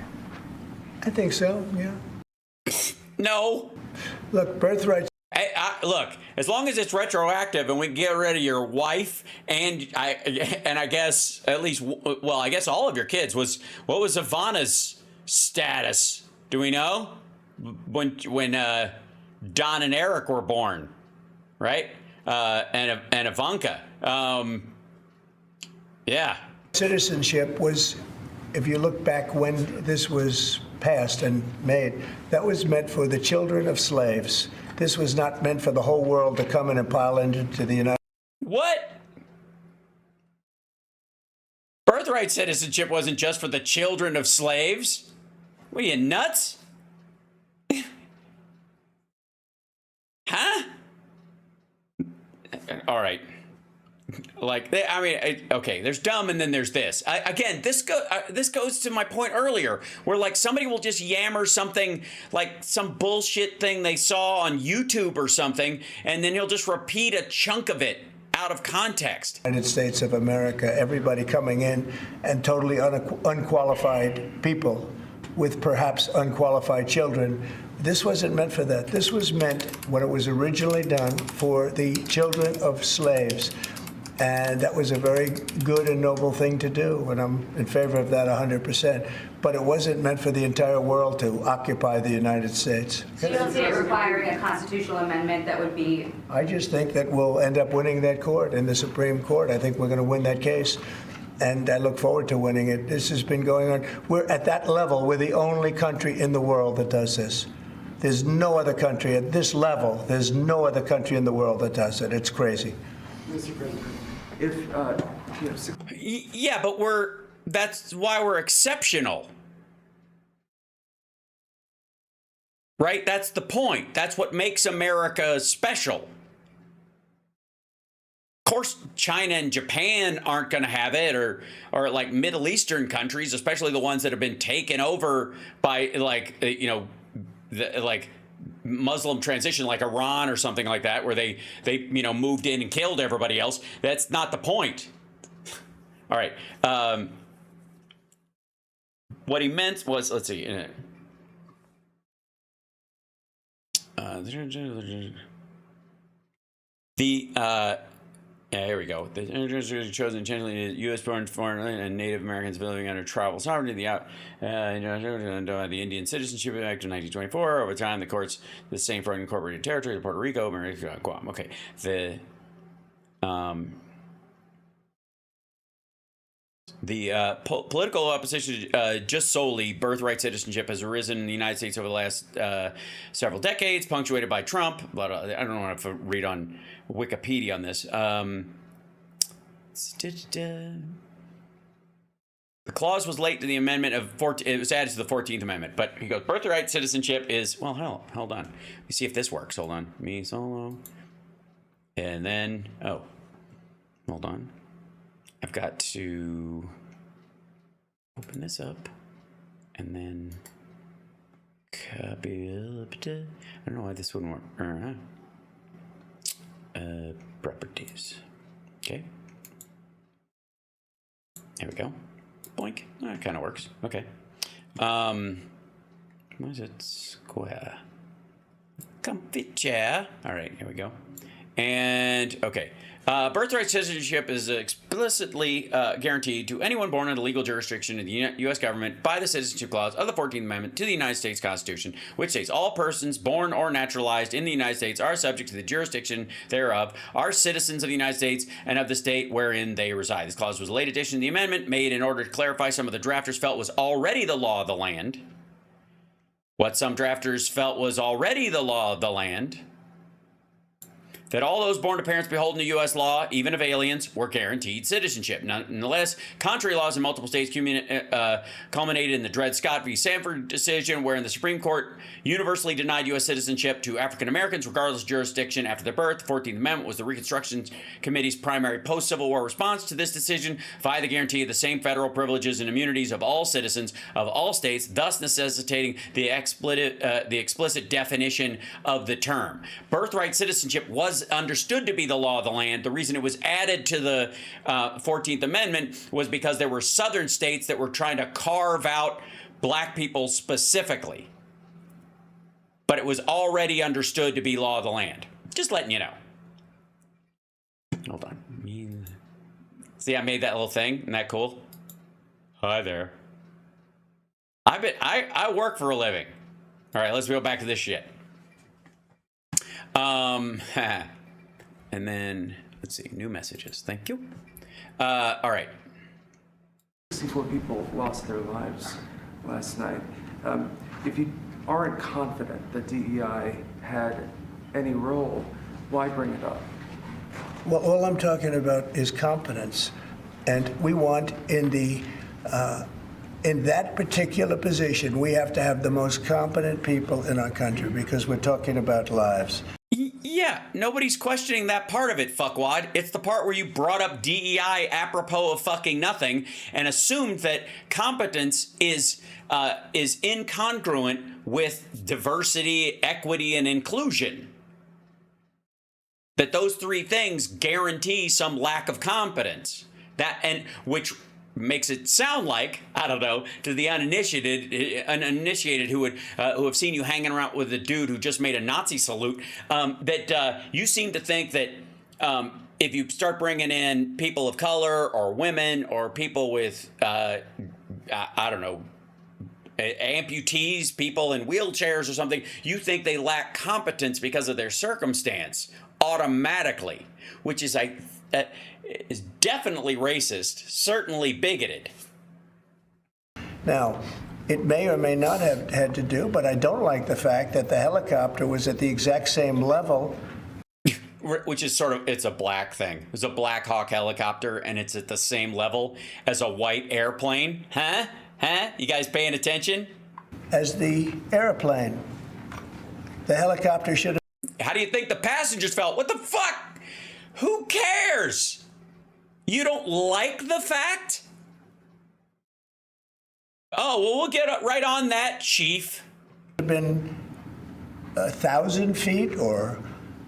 F: I think so, yeah.
D: No.
F: Look, birthright.
D: Look, as long as it's retroactive and we get rid of your wife and I guess at least, well, I guess all of your kids, what was Ivana's status? Do we know? When Don and Eric were born, right? And Ivanka. Yeah.
F: Citizenship was, if you look back when this was passed and made, that was meant for the children of slaves. This was not meant for the whole world to come in and pile into the United States.
D: What? Birthright citizenship wasn't just for the children of slaves? What are you, nuts? Huh? All right. Like, okay, there's dumb and then there's this. Again, this goes to my point earlier, where like somebody will just yammer something like some bullshit thing they saw on YouTube or something, and then he'll just repeat a chunk of it out of context.
F: United States of America, everybody coming in and totally unqualified people with perhaps unqualified children. This wasn't meant for that. This was meant, when it was originally done, for the children of slaves. And that was a very good and noble thing to do, and I'm in favor of that 100%. But it wasn't meant for the entire world to occupy the United States.
H: So you don't see it requiring a constitutional amendment that would be...
F: I just think that we'll end up winning that court in the Supreme Court. I think we're going to win that case, and I look forward to winning it. This has been going on. We're at that level. We're the only country in the world that does this. There's no other country at this level. There's no other country in the world that does it. It's crazy.
M: Mr. President,
D: Yeah, but that's why we're exceptional. Right? That's the point. That's what makes America special. Of course, China and Japan aren't going to have it, or like Middle Eastern countries, especially the ones that have been taken over by like Muslim transition, like Iran or something like that, where they moved in and killed everybody else. That's not the point. All right. What he meant was, let's see. Yeah, here we go. The individuals chosen intentionally U.S. born foreign and Native Americans living under tribal sovereignty. The Indian Citizenship Act of 1924. Over time, the courts the same for unincorporated territory of Puerto Rico, Guam. Okay, the political opposition just solely birthright citizenship has arisen in the United States over the last several decades, punctuated by Trump. But I don't know if I read on Wikipedia on this. The clause was late to the amendment of 14. It was added to the 14th Amendment. But he goes, birthright citizenship is, well, hell, hold on. Let me see if this works. Hold on. Me solo. And then, oh, hold on. I've got to open this up and then copy it. I don't know why this wouldn't work. Properties. Okay. There we go. Boink. That kind of works. Okay. What is it? Square. Comfy chair. All right, here we go. And, okay. Birthright citizenship is explicitly guaranteed to anyone born in a legal jurisdiction in the U.S. government by the Citizenship Clause of the 14th Amendment to the United States Constitution, which states all persons born or naturalized in the United States are subject to the jurisdiction thereof, are citizens of the United States and of the state wherein they reside. This clause was a late addition to the amendment made in order to clarify some of the drafters felt was already the law of the land. What some drafters felt was already the law of the land. That all those born to parents beholden to U.S. law, even of aliens, were guaranteed citizenship. Nonetheless, contrary laws in multiple states culminated in the Dred Scott v. Sanford decision, wherein the Supreme Court universally denied U.S. citizenship to African Americans, regardless of jurisdiction after their birth. The 14th Amendment was the Reconstruction Committee's primary post-Civil War response to this decision via the guarantee of the same federal privileges and immunities of all citizens of all states, thus necessitating the explicit definition of the term. Birthright citizenship was understood to be the law of the land. The reason it was added to the 14th Amendment was because there were southern states that were trying to carve out black people specifically. But it was already understood to be law of the land. Just letting you know. Hold on. See, I made that little thing. Isn't that cool? Hi there. I work for a living. All right, let's go back to this shit. And then, let's see, new messages. Thank you. All right.
M: 64 people lost their lives last night. If you aren't confident that DEI had any role, why bring it up?
F: Well, all I'm talking about is competence. And we want in that particular position, we have to have the most competent people in our country because we're talking about lives.
D: Yeah, nobody's questioning that part of it, fuckwad. It's the part where you brought up DEI apropos of fucking nothing and assumed that competence is incongruent with diversity, equity, and inclusion. That those three things guarantee some lack of competence. Which makes it sound like, I don't know, to the uninitiated who have seen you hanging around with a dude who just made a Nazi salute, that you seem to think that if you start bringing in people of color or women or people with, I don't know, amputees, people in wheelchairs or something, you think they lack competence because of their circumstance automatically, which is is definitely racist, certainly bigoted.
F: Now, it may or may not have had to do, but I don't like the fact that the helicopter was at the exact same level.
D: Which is it's a black thing. It's a Black Hawk helicopter, and it's at the same level as a white airplane. Huh? You guys paying attention?
F: As the airplane. The helicopter should have...
D: How do you think the passengers felt? What the fuck? Who cares? You don't like the fact? Oh, well, we'll get right on that, Chief.
F: Have been 1,000 feet or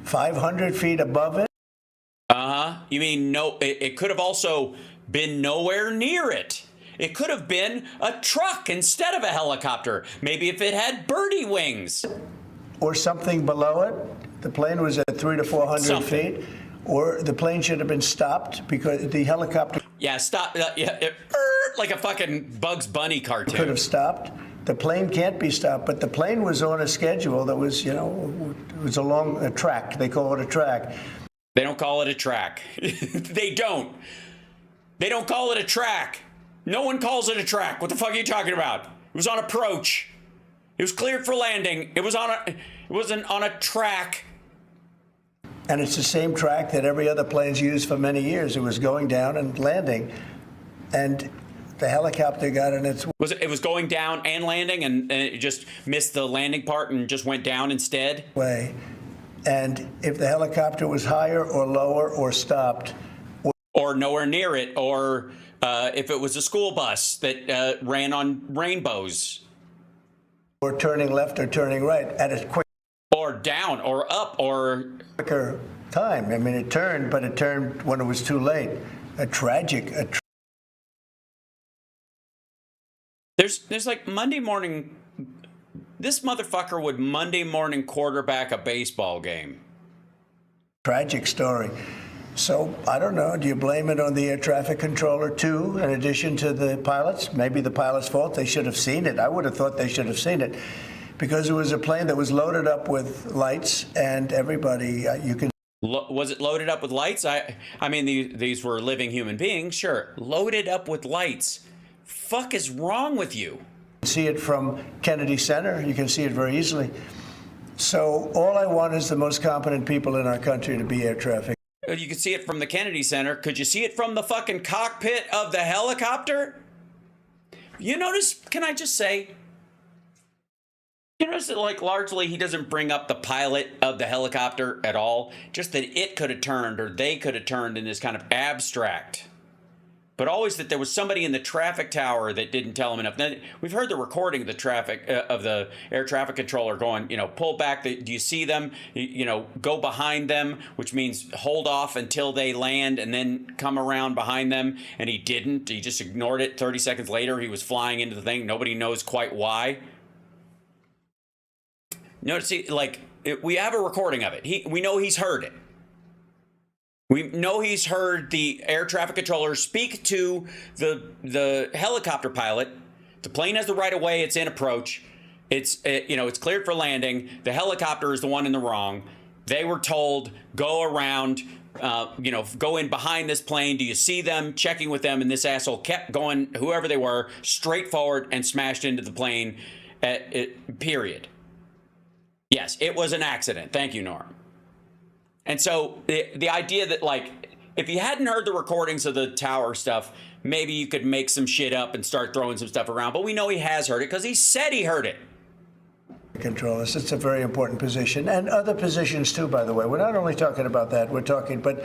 F: 500 feet above it.
D: You mean no? It could have also been nowhere near it. It could have been a truck instead of a helicopter. Maybe if it had birdie wings.
F: or something below it. The plane was at 300 to 400 feet, or the plane should have been stopped because the helicopter.
D: Yeah, stop. Like a fucking Bugs Bunny cartoon.
F: Could have stopped. The plane can't be stopped, but the plane was on a schedule that was, you know, it was along a track. They call it a track.
D: They don't call it a track. They don't. They don't call it a track. No one calls it a track. What the fuck are you talking about? It was on approach. It was cleared for landing. It wasn't on a track.
F: And it's the same track that every other plane's used for many years. It was going down and landing, and the helicopter got in its way.
D: It was going down and landing, and it just missed the landing part and just went down instead?
F: And if the helicopter was higher or lower or stopped.
D: Or nowhere near it, or if it was a school bus that ran on rainbows.
F: Or turning left or turning right at a quick.
D: Or down or up or.
F: Quicker time. I mean, it turned, but it turned when it was too late.
D: There's like Monday morning. This motherfucker would Monday morning quarterback a baseball game.
F: Tragic story. So, I don't know, do you blame it on the air traffic controller too, in addition to the pilots? Maybe the pilot's fault, they should have seen it. I would have thought they should have seen it. Because it was a plane that was loaded up with lights, and everybody, you can...
D: Was it loaded up with lights? I mean, these were living human beings, sure. Loaded up with lights. Fuck is wrong with you?
F: See it from Kennedy Center. You can see it very easily. So all I want is the most competent people in our country to be air traffic.
D: You can see it from the Kennedy Center. Could you see it from the fucking cockpit of the helicopter? You notice, can I just say, you notice that like largely he doesn't bring up the pilot of the helicopter at all. Just that it could have turned or they could have turned in this kind of abstract. But always that there was somebody in the traffic tower that didn't tell him enough. Now, we've heard the recording of the traffic of the air traffic controller going, you know, pull back. Do you see them? You know, go behind them, which means hold off until they land and then come around behind them. And he didn't. He just ignored it. 30 seconds later, he was flying into the thing. Nobody knows quite why. Notice, like, we have a recording of it. We know he's heard it. We know he's heard the air traffic controller speak to the helicopter pilot. The plane has the right of way. It's in approach. It's cleared for landing. The helicopter is the one in the wrong. They were told, go around, go in behind this plane. Do you see them? Checking with them. And this asshole kept going, whoever they were, straight forward and smashed into the plane, period. Yes, it was an accident. Thank you, Norm. And so the idea that, like, if you hadn't heard the recordings of the tower stuff, maybe you could make some shit up and start throwing some stuff around. But we know he has heard it because he said he heard it.
F: Controllers, it's a very important position. And other positions, too, by the way. We're not only talking about that. We're talking, but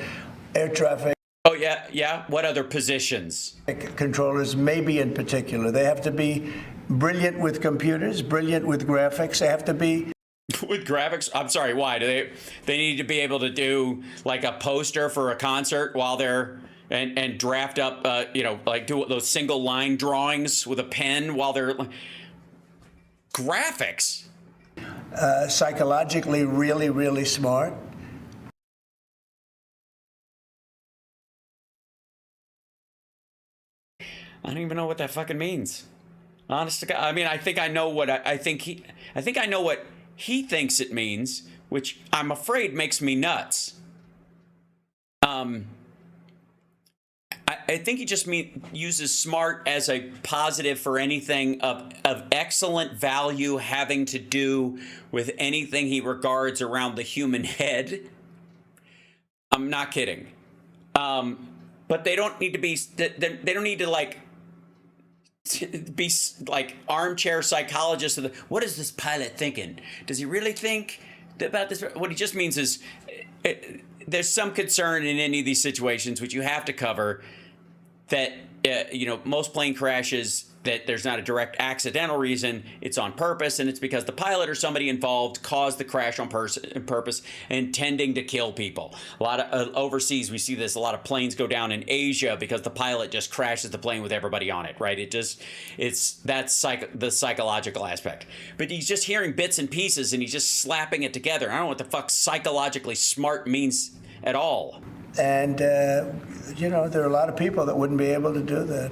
F: air traffic.
D: Oh, yeah. What other positions?
F: Controllers, maybe in particular. They have to be brilliant with computers, brilliant with graphics. They have to be...
D: With graphics? I'm sorry, why? Do they need to be able to do like a poster for a concert while they're and draft up like do those single line drawings with a pen while they're graphics?
F: Psychologically really, really smart.
D: I don't even know what that fucking means. Honest to God. I mean, I think I know what I think I know what he thinks it means, which I'm afraid makes me nuts. I think he just uses smart as a positive for anything of excellent value having to do with anything he regards around the human head. I'm not kidding. But they don't need to be, they don't need to be like armchair psychologists. What is this pilot thinking? Does he really think about this? What he just means is there's some concern in any of these situations which you have to cover. that most plane crashes, that there's not a direct accidental reason, it's on purpose, and it's because the pilot or somebody involved caused the crash on purpose, intending to kill people. A lot of overseas, we see this. A lot of planes go down in Asia because the pilot just crashes the plane with everybody on it, right? That's the psychological aspect. But he's just hearing bits and pieces, and he's just slapping it together. I don't know what the fuck psychologically smart means at all.
F: And, there are a lot of people that wouldn't be able to do that.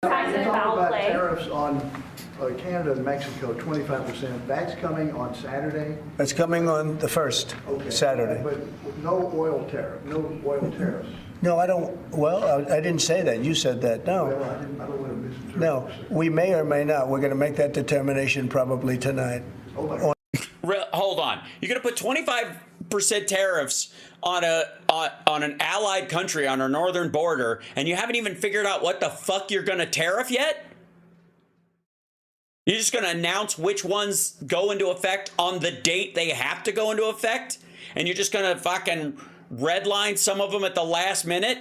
J: About tariffs on Canada and Mexico, 25%. That's coming on Saturday?
F: It's coming on the 1st,
J: Okay.
F: Saturday.
J: But no oil tariffs.
F: No, I don't. Well, I didn't say that. You said that. No.
J: Well, I don't want to misinterpret.
F: No, we may or may not. We're going to make that determination probably tonight.
D: Hold on. You're going to put 25% tariffs on an allied country on our northern border, and you haven't even figured out what the fuck you're going to tariff yet? You're just going to announce which ones go into effect on the date they have to go into effect? And you're just going to fucking redline some of them at the last minute?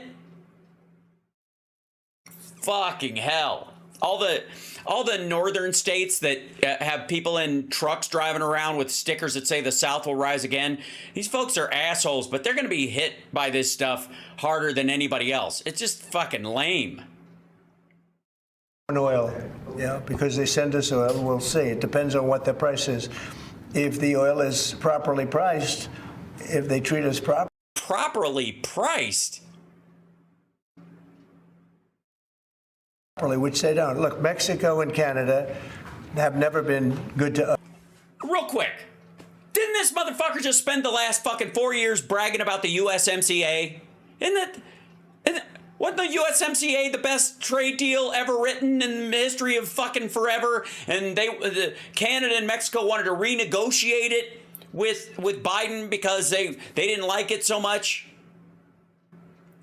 D: Fucking hell. All the northern states that have people in trucks driving around with stickers that say the South will rise again, these folks are assholes, but they're going to be hit by this stuff harder than anybody else. It's just fucking lame.
F: Oil, yeah, because they send us oil. We'll see. It depends on what the price is. If the oil is properly priced, if they treat us
D: properly priced,
F: which they don't. Look, Mexico and Canada have never been good to us.
D: Real quick, didn't this motherfucker just spend the last fucking 4 years bragging about the USMCA? Wasn't the USMCA the best trade deal ever written in the history of fucking forever? And Canada and Mexico wanted to renegotiate it with Biden because they didn't like it so much.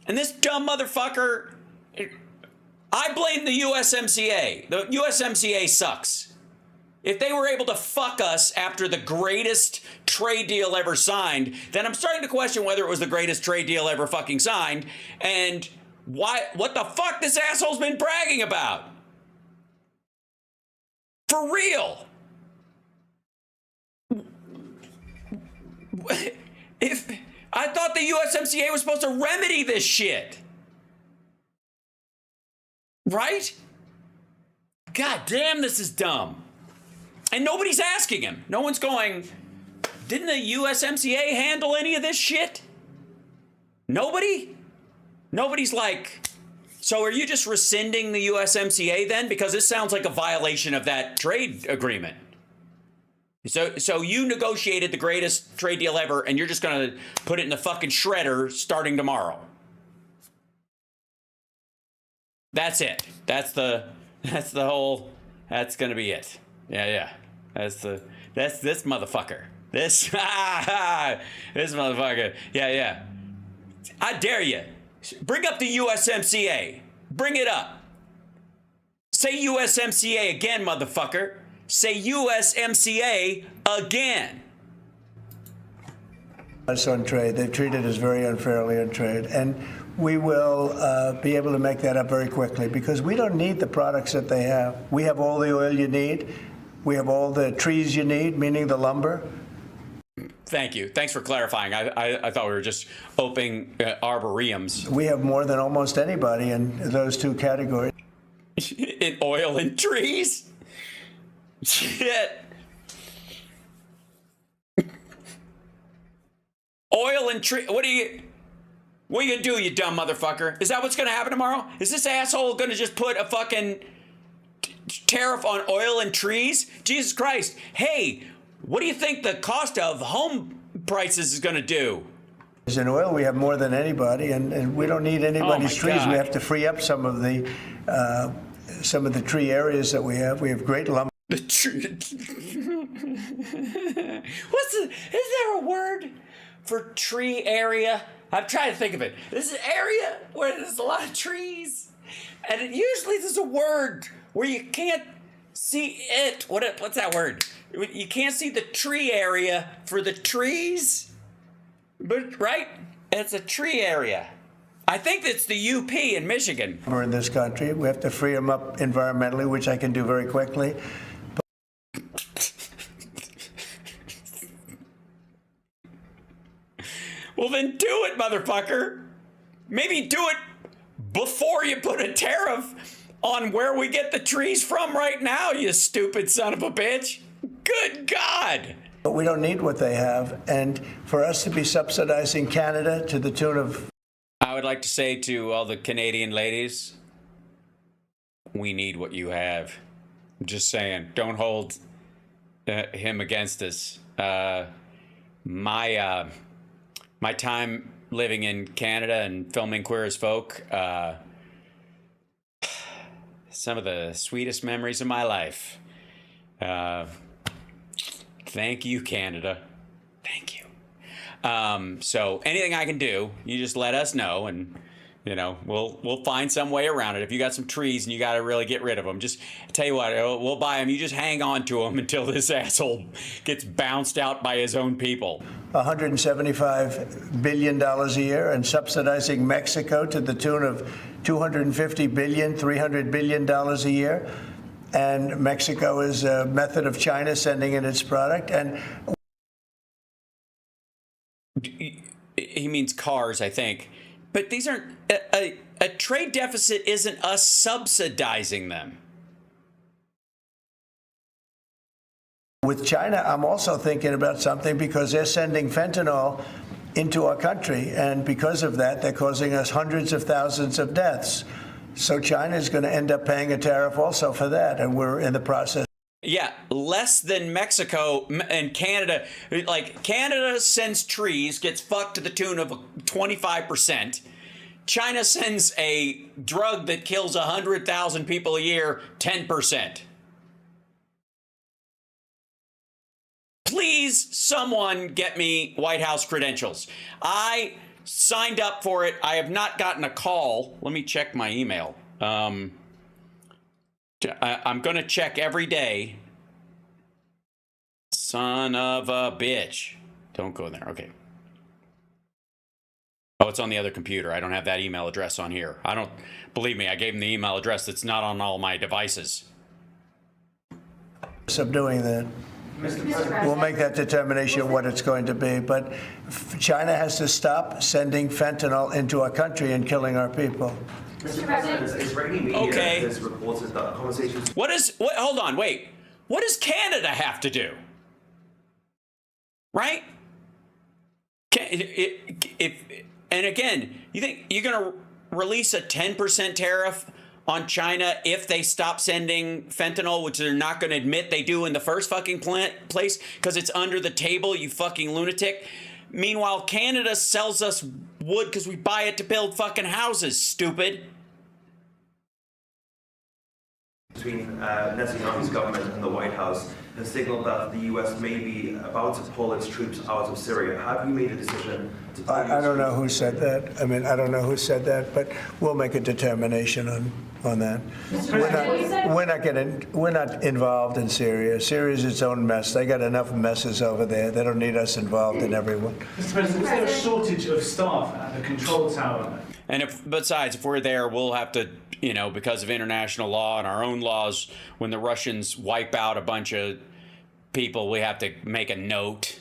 D: And this dumb motherfucker, I blame the USMCA. The USMCA sucks. If they were able to fuck us after the greatest trade deal ever signed, then I'm starting to question whether it was the greatest trade deal ever fucking signed, and what the fuck this asshole's been bragging about. For real. If I thought the USMCA was supposed to remedy this shit. Right? God damn, this is dumb. And nobody's asking him. No one's going, didn't the USMCA handle any of this shit? Nobody? Nobody's like, so are you just rescinding the USMCA then? Because this sounds like a violation of that trade agreement. So you negotiated the greatest trade deal ever, and you're just going to put it in the fucking shredder starting tomorrow. That's it. That's going to be it. Yeah. That's this motherfucker. This motherfucker. Yeah. I dare you. Bring up the USMCA. Bring it up. Say USMCA again, motherfucker. Say USMCA again.
F: Us on trade. They've treated us very unfairly on trade. And we will be able to make that up very quickly because we don't need the products that they have. We have all the oil you need. We have all the trees you need, meaning the lumber.
D: Thank you. Thanks for clarifying. I thought we were just opening arboreums.
F: We have more than almost anybody in those two categories.
D: In oil and trees? Shit. Oil and tree. What are you gonna do, you dumb motherfucker? Is that what's gonna happen tomorrow? Is this asshole gonna just put a fucking tariff on oil and trees? Jesus Christ. Hey, what do you think the cost of home prices is gonna do?
F: In oil, we have more than anybody, and we don't need anybody's trees.
D: God.
F: We have to free up some of the tree areas that we have. We have great lumber.
D: The tree. Is there a word for tree area? I'm trying to think of it. This is an area where there's a lot of trees, and usually there's a word where you can't see it. What's that word? You can't see the tree area for the trees. But, right? It's a tree area. I think it's the UP in Michigan.
F: We're in this country. We have to free them up environmentally, which I can do very quickly.
D: Well, then do it, motherfucker. Maybe do it before you put a tariff on where we get the trees from right now, you stupid son of a bitch. Good God.
F: But we don't need what they have. And for us to be subsidizing Canada to the tune of...
D: I would like to say to all the Canadian ladies, we need what you have. I'm just saying, don't hold him against us. My time living in Canada and filming Queer as Folk, some of the sweetest memories of my life. Thank you, Canada. Thank you. So anything I can do, you just let us know, and you know we'll find some way around it. If you got some trees and you got to really get rid of them, just tell you what, we'll buy them. You just hang on to them until this asshole gets bounced out by his own people.
F: $175 billion a year, and subsidizing Mexico to the tune of $250 billion, $300 billion a year. And Mexico is a method of China sending in its product. And
D: he means cars, I think. But these aren't a trade deficit. Isn't us subsidizing them.
F: With China, I'm also thinking about something, because they're sending fentanyl into our country, and because of that, they're causing us hundreds of thousands of deaths. So China is going to end up paying a tariff also for that, and we're in the process.
D: Yeah, less than Mexico and Canada. Like, Canada sends trees, gets fucked to the tune of 25%. China sends a drug that kills 100,000 people a year, 10%. Please, someone get me White House credentials. I signed up for it. I have not gotten a call. Let me check my email. I'm going to check every day. Son of a bitch. Don't go there. Okay. Oh, it's on the other computer. I don't have that email address on here. Believe me, I gave him the email address that's not on all my devices.
F: Subduing that. We'll make that determination what it's going to be. But China has to stop sending fentanyl into our country and killing our people.
N: Mr. President, Israeli media has reported that conversations...
D: Hold on, wait. What does Canada have to do? Right? And again, you think you're going to release a 10% tariff on China if they stop sending fentanyl, which they're not going to admit they do in the first fucking place because it's under the table, you fucking lunatic. Meanwhile, Canada sells us wood because we buy it to build fucking houses, stupid.
N: Between Netanyahu's government and the White House has signaled that the U.S. may be about to pull its troops out of Syria. Have you made a decision to pull
F: I don't know who said that. I mean, I don't know who said that, but we'll make a determination on that. We're not involved in Syria. Syria is its own mess. They got enough messes over there. They don't need us involved in every one.
K: Mr. President, is there a shortage of staff at the control tower?
D: And besides, if we're there, we'll have to, because of international law and our own laws, when the Russians wipe out a bunch of people, we have to make a note.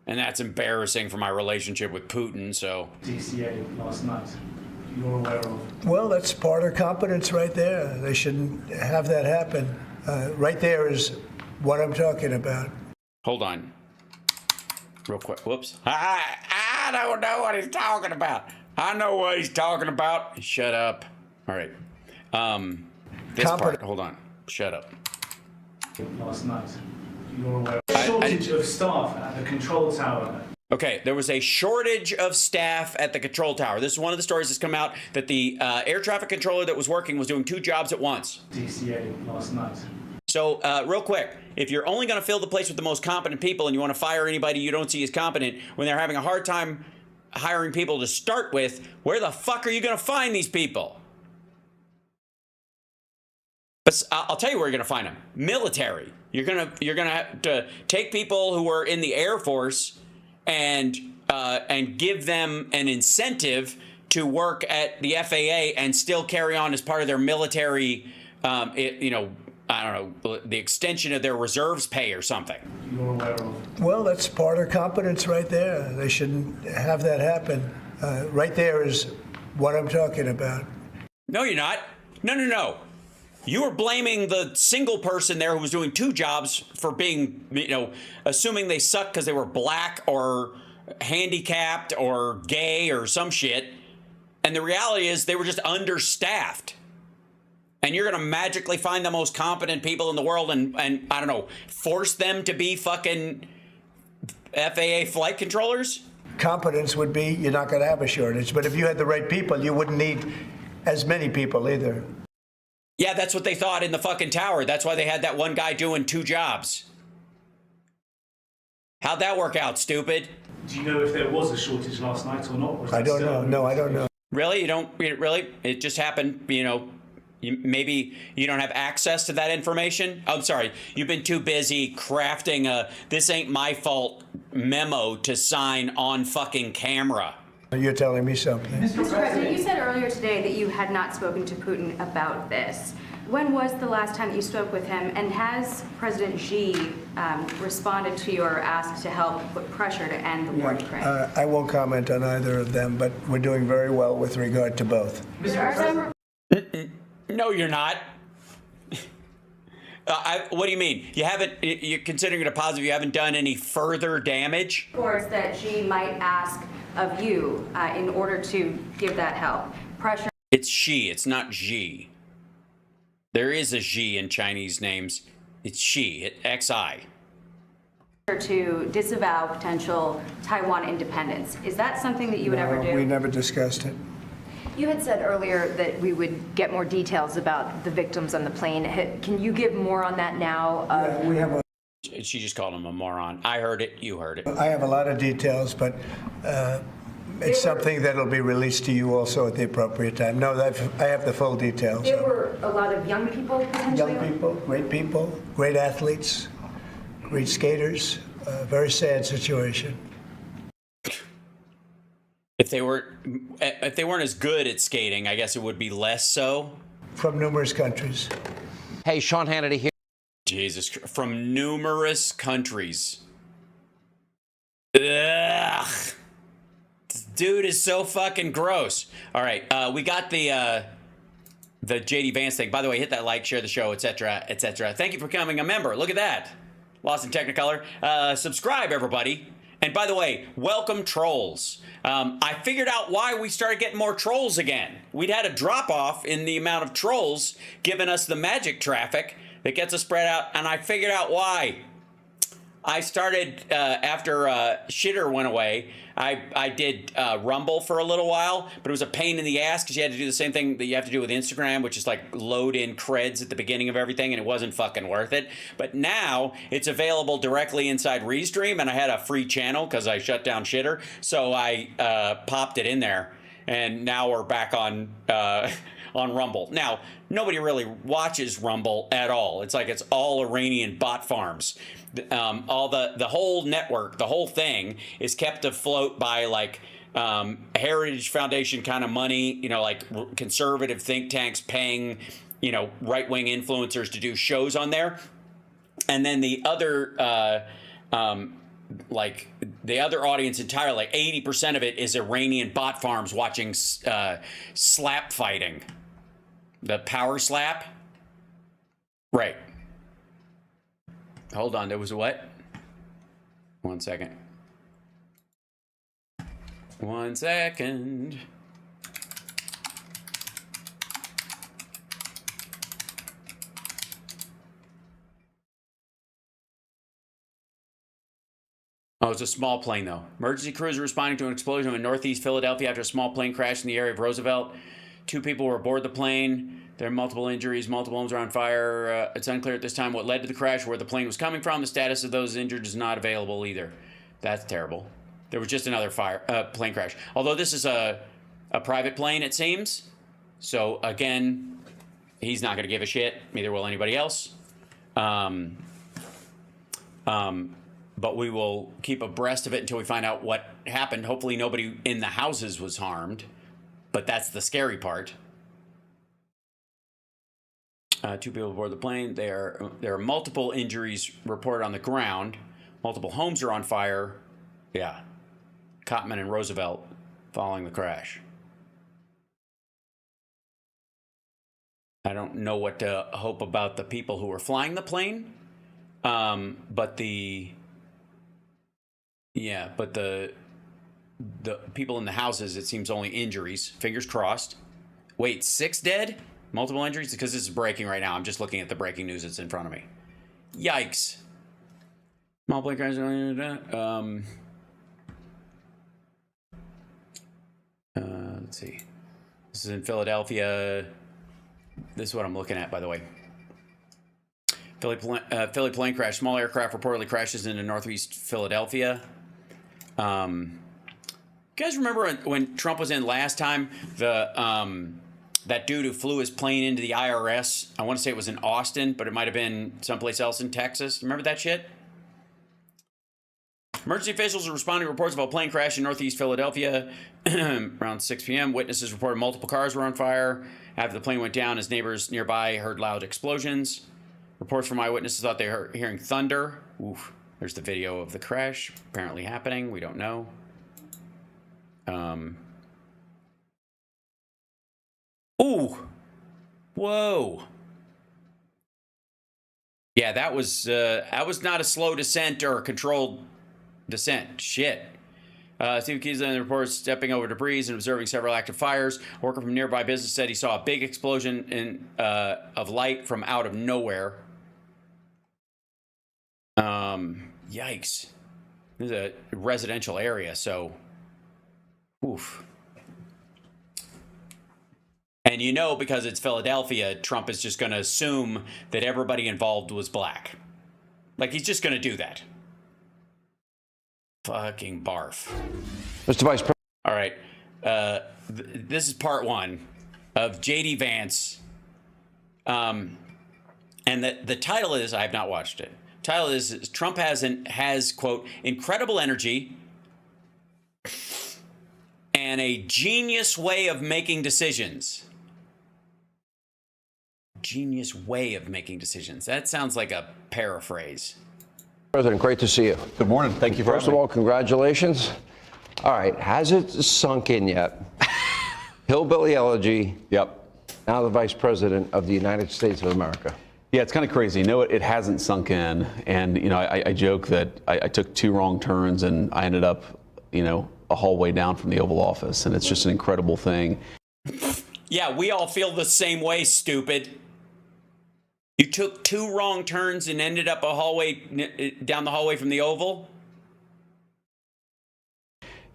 D: And that's embarrassing for my relationship with Putin, so.
K: DCA last night, you're aware of?
F: Well, that's part of competence right there. They shouldn't have that happen. Right there is what I'm talking about.
D: Hold on. Real quick. Whoops. I don't know what he's talking about. I know what he's talking about. Shut up. All right. This part. Hold on. Shut up.
K: Last night, you're aware of shortage of staff at the control tower.
D: Okay, there was a shortage of staff at the control tower. This is one of the stories that's come out, that the air traffic controller that was working was doing 2 jobs at once.
K: DCA last night.
D: So, real quick, if you're only going to fill the place with the most competent people and you want to fire anybody you don't see as competent when they're having a hard time hiring people to start with, where the fuck are you going to find these people? But I'll tell you where you're going to find them. Military. You're gonna have to take people who are in the Air Force and and give them an incentive to work at the FAA and still carry on as part of their military, you know, I don't know, the extension of their reserves pay or something.
F: Well, that's part of competence right there. They shouldn't have that happen. Right there is what I'm talking about.
D: No, you're not. No. You were blaming the single person there who was doing 2 jobs for being, you know, assuming they sucked because they were black or handicapped or gay or some shit. And the reality is they were just understaffed. And you're going to magically find the most competent people in the world and I don't know, force them to be fucking FAA flight controllers?
F: Competence would be you're not going to have a shortage. But if you had the right people, you wouldn't need as many people either.
D: Yeah, that's what they thought in the fucking tower. That's why they had that one guy doing 2 jobs. How'd that work out, stupid?
K: Do you know if there was a shortage last night or not?
F: I don't know. No, I don't know.
D: Really? You don't? Really? It just happened, you know, maybe you don't have access to that information? I'm sorry. You've been too busy crafting a this ain't my fault memo to sign on fucking camera.
F: You're telling me something.
H: Mr. President, you said earlier today that you had not spoken to Putin about this. When was the last time that you spoke with him? And has President Xi responded to your ask to help put pressure to end the war in Ukraine?
F: I won't comment on either of them, but we're doing very well with regard to both.
H: Mr. President?
D: No, you're not. What do you mean? You haven't, you're considering it a positive, you haven't done any further damage?
H: Of course, that Xi might ask of you in order to give that help. Pressure.
D: It's Xi, it's not Xi. There is a Xi in Chinese names. It's Xi, XI.
H: To disavow potential Taiwan independence. Is that something that you would ever do?
F: We never discussed it.
L: You had said earlier that we would get more details about the victims on the plane. Can you give more on that now?
F: We have a
D: She just called him a moron. I heard it, you heard it.
F: I have a lot of details, but it's something that'll be released to you also at the appropriate time. No, I have the full details.
L: There were a lot of young people potentially?
F: Young people, great athletes, great skaters. Very sad situation.
D: If they weren't as good at skating, I guess it would be less so.
F: From numerous countries.
B: Hey, Sean Hannity here.
D: Jesus, from numerous countries. Ugh. This dude is so fucking gross. All right, we got the JD Vance thing. By the way, hit that like, share the show, etc., etc. Thank you for becoming a member. Look at that. Lost in Technicolor. Subscribe, everybody. And by the way, welcome trolls. I figured out why we started getting more trolls again. We'd had a drop-off in the amount of trolls giving us the magic traffic that gets us spread out, and I figured out why. I started, after Shitter went away, I did Rumble for a little while, but it was a pain in the ass because you had to do the same thing that you have to do with Instagram, which is like load in creds at the beginning of everything, and it wasn't fucking worth it. But now it's available directly inside Restream, and I had a free channel because I shut down Shitter, so I popped it in there, and now we're back on Rumble. Now, nobody really watches Rumble at all. It's like it's all Iranian bot farms. All the whole network, the whole thing is kept afloat by like Heritage Foundation kind of money, you know, like conservative think tanks paying, you know, right-wing influencers to do shows on there. And then the other like the other audience entirely, like 80% of it is Iranian bot farms watching slap fighting. The power slap? Right. Hold on, there was a what? 1 second. 1 second. Oh, it's a small plane, though. Emergency crews are responding to an explosion in northeast Philadelphia after a small plane crashed in the area of Roosevelt. 2 people were aboard the plane. There are multiple injuries. Multiple homes are on fire. It's unclear at this time what led to the crash, where the plane was coming from. The status of those injured is not available either. That's terrible. There was just another plane crash. Although this is a private plane, it seems. So, again, he's not going to give a shit. Neither will anybody else. but we will keep abreast of it until we find out what happened. Hopefully nobody in the houses was harmed, but that's the scary part. 2 people aboard the plane. There are multiple injuries reported on the ground. Multiple homes are on fire. Yeah. Cotman and Roosevelt following the crash. I don't know what to hope about the people who were flying the plane. But the people in the houses, it seems only injuries. Fingers crossed. Wait, 6 dead? Multiple injuries? Because this is breaking right now. I'm just looking at the breaking news that's in front of me. Yikes. Small plane crash. Let's see. This is in Philadelphia. This is what I'm looking at, by the way. Philly plane crash. Small aircraft reportedly crashes into northeast Philadelphia. You guys remember when Trump was in last time? That dude who flew his plane into the IRS. I want to say it was in Austin, but it might have been someplace else in Texas. Remember that shit? Emergency officials are responding to reports of a plane crash in northeast Philadelphia around 6 p.m. Witnesses reported multiple cars were on fire. After the plane went down, his neighbors nearby heard loud explosions. Reports from eyewitnesses thought they were hearing thunder. Oof. There's the video of the crash apparently happening. We don't know. Ooh. Whoa. Yeah, that was not a slow descent or a controlled descent. Shit. Steve Keys in the report stepping over debris and observing several active fires. A worker from nearby business said he saw a big explosion of light from out of nowhere. Yikes. This is a residential area, so oof. And you know, because it's Philadelphia, Trump is just going to assume that everybody involved was black. Like, he's just going to do that. Fucking barf.
B: Mr. Vice President.
D: All right. This is part 1 of J.D. Vance. And the title is, I have not watched it. Title is, Trump has, quote, incredible energy and a genius way of making decisions. Genius way of making decisions. That sounds like a paraphrase.
B: President, great to see you.
O: Good morning. Thank you for
B: First of all, congratulations. All right, has it sunk in yet? Hillbilly elegy.
O: Yep.
B: Now the Vice President of the United States of America.
O: Yeah, it's kind of crazy. No, it hasn't sunk in. And, you know, I joke that I took 2 wrong turns and I ended up, you know, a hallway down from the Oval Office. And it's just an incredible thing.
D: Yeah, we all feel the same way, stupid. You took 2 wrong turns and ended up down the hallway from the Oval?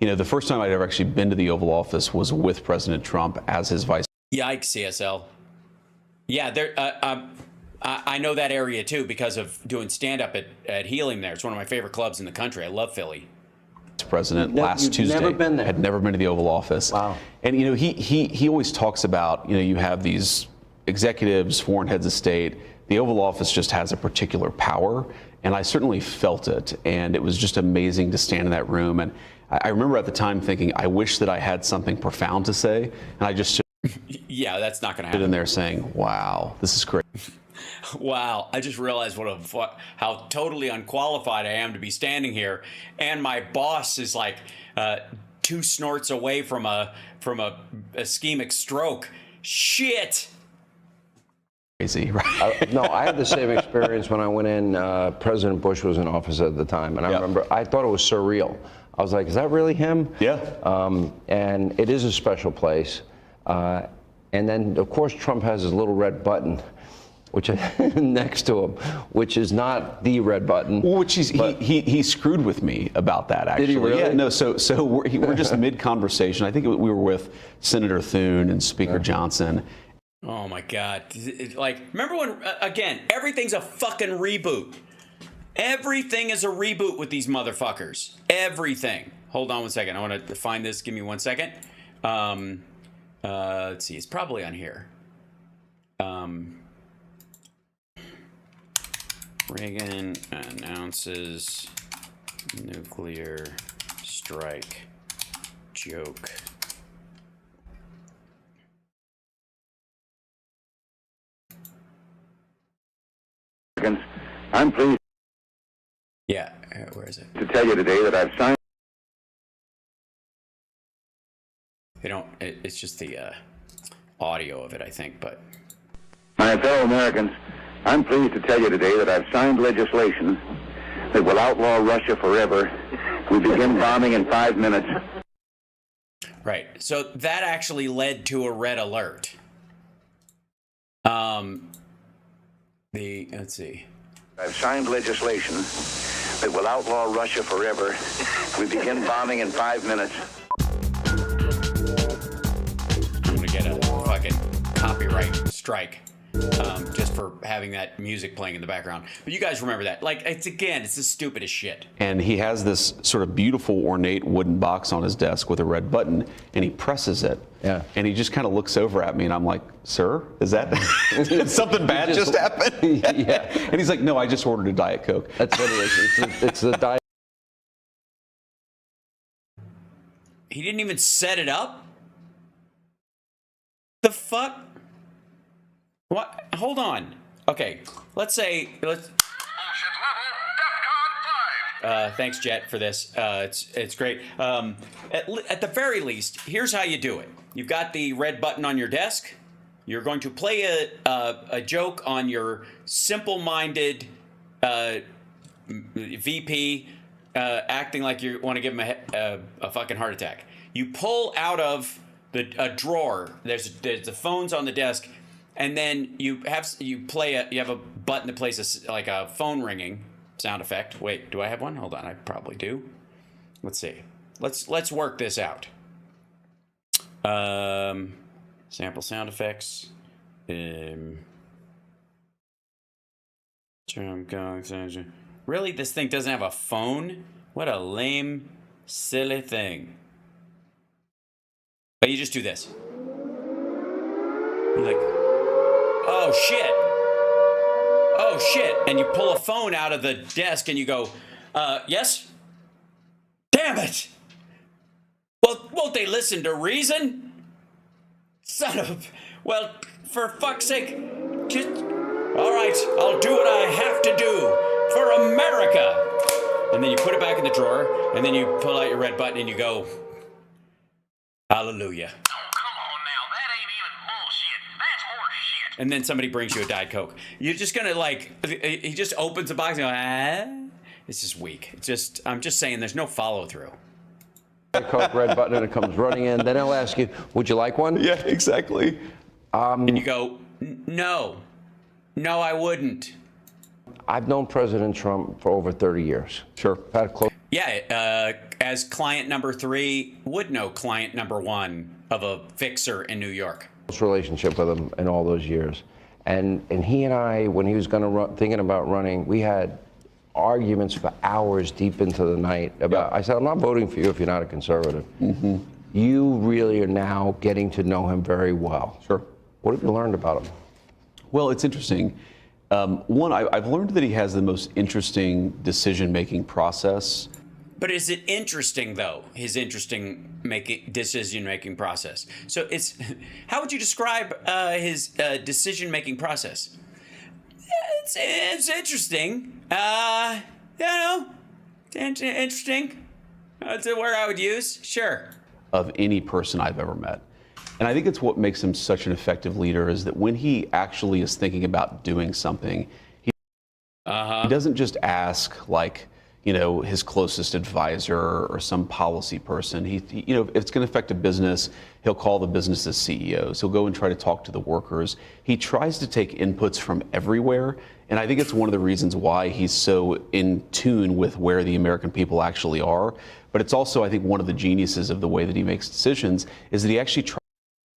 O: You know, the first time I'd ever actually been to the Oval Office was with President Trump as his vice.
D: Yikes, CSL. Yeah, I know that area too because of doing stand-up at Helium there. It's one of my favorite clubs in the country. I love Philly.
O: President last Tuesday.
B: Never been there.
O: Had never been to the Oval Office.
B: Wow.
O: And, you know, he always talks about, you know, you have these executives, foreign heads of state. The Oval Office just has a particular power, and I certainly felt it. And it was just amazing to stand in that room. And I remember at the time thinking, I wish that I had something profound to say. And I just
D: yeah, that's not going to
O: stood
D: happen.
O: in there saying, wow, this is great.
D: Wow, I just realized how totally unqualified I am to be standing here, and my boss is like 2 snorts away from a ischemic stroke. Shit.
O: Crazy, right?
B: No, I had the same experience when I went in. President Bush was in office at the time, and I remember I thought it was surreal. I was like, "Is that really him?"
O: Yeah.
B: And it is a special place. And then, of course, Trump has his little red button, which next to him, which is not the red button.
O: Which he screwed with me about that, actually.
B: Did he really?
O: Yeah, no, so we're just mid-conversation. I think we were with Senator Thune and Speaker Johnson.
D: Oh my God. Like, remember when, again, everything's a fucking reboot. Everything is a reboot with these motherfuckers. Everything. Hold on one second. I want to find this. Give me 1 second. Let's see. It's probably on here.
P: Reagan announces
D: Nuclear strike joke.
P: I'm pleased
D: Yeah, where is it?
P: to tell you today that I've signed.
D: They don't, it's just the audio of it, I think, but.
P: My fellow Americans, I'm pleased to tell you today that I've signed legislation that will outlaw Russia forever. We begin bombing in 5 minutes.
D: Right. So that actually led to a red alert. Let's see.
P: I've signed legislation that will outlaw Russia forever. We begin bombing in 5 minutes.
D: I'm gonna get a fucking copyright strike just for having that music playing in the background. But you guys remember that? Like, it's the stupidest shit.
O: And he has this sort of beautiful, ornate wooden box on his desk with a red button, and he presses it.
B: Yeah.
O: And he just kind of looks over at me, and I'm like, "Sir, is that did something bad just happen?"
B: Yeah.
O: And he's like, "No, I just ordered a Diet Coke."
B: That's what it is. It's the Diet.
D: He didn't even set it up? The fuck? What? Hold on. Okay, let's. Thanks, Jet, for this. It's great. At the very least, here's how you do it. You've got the red button on your desk. You're going to play a joke on your simple-minded VP acting like you want to give him a fucking heart attack. You pull out of a drawer. There's the phones on the desk, and then you have a button that plays like a phone ringing sound effect. Wait, do I have one? Hold on, I probably do. Let's see. Let's work this out. Sample sound effects. Really, this thing doesn't have a phone? What a lame, silly thing. But you just do this. You're like, oh shit. Oh shit. And you pull a phone out of the desk and you go, yes? Damn it. Well, won't they listen to reason? Son of, well, for fuck's sake, just, all right, I'll do what I have to do for America. And then you put it back in the drawer, and then you pull out your red button and you go, hallelujah.
A: Oh, come on now, that ain't even bullshit. That's horse shit.
D: And then somebody brings you a Diet Coke. You're just gonna he just opens the box and goes, it's just weak. I'm just saying there's no follow through.
B: Coke red button and it comes running in. Then he'll ask you, would you like one?
O: Yeah, exactly.
D: And you go, no, I wouldn't.
B: I've known President Trump for over 30 years.
O: Sure.
B: Had a close.
D: Yeah, as client number 3 would know client number 1 of a fixer in New York.
B: Relationship with him in all those years, and he and I, when he was thinking about running, we had arguments for hours deep into the night about. I said, I'm not voting for you if you're not a conservative. Mm-hmm. You really are now getting to know him very well.
O: Sure.
B: What have you learned about him?
O: Well, it's interesting. One, I've learned that he has the most interesting decision-making process.
D: But is it interesting, though, his decision-making process? So how would you describe his decision-making process? It's interesting. Interesting. That's a word I would use. Sure.
O: Of any person I've ever met. And I think it's what makes him such an effective leader is that when he actually is thinking about doing something, he doesn't just ask like, his closest advisor or some policy person. If it's going to affect a business, he'll call the business's CEOs. He'll go and try to talk to the workers. He tries to take inputs from everywhere. And I think it's one of the reasons why he's so in tune with where the American people actually are. But it's also, I think, one of the geniuses of the way that he makes decisions is that he actually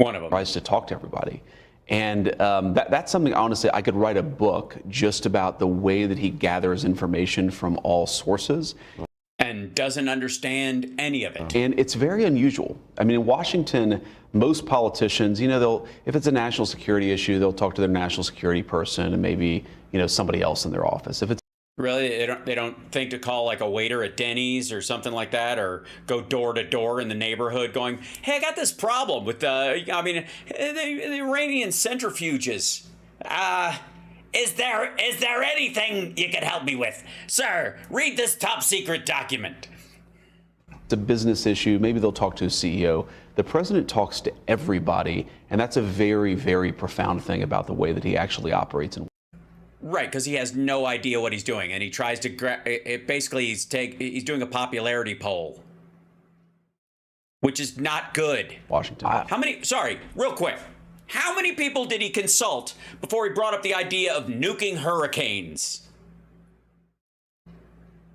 O: tries to talk to everybody. And that's something, honestly, I could write a book just about the way that he gathers information from all sources.
D: And doesn't understand any of it.
O: And it's very unusual. I mean, in Washington, most politicians, if it's a national security issue, they'll talk to their national security person and maybe, somebody else in their office. If it's
D: Really? They don't think to call like a waiter at Denny's or something like that, or go door to door in the neighborhood going, hey, I got this problem with the Iranian centrifuges. Is there anything you could help me with? Sir, read this top secret document.
O: It's a business issue. Maybe they'll talk to a CEO. The president talks to everybody, and that's a very, very profound thing about the way that he actually operates.
D: Right, because he has no idea what he's doing, and he tries to basically he's doing a popularity poll, which is not good.
O: Washington.
D: Real quick. How many people did he consult before he brought up the idea of nuking hurricanes?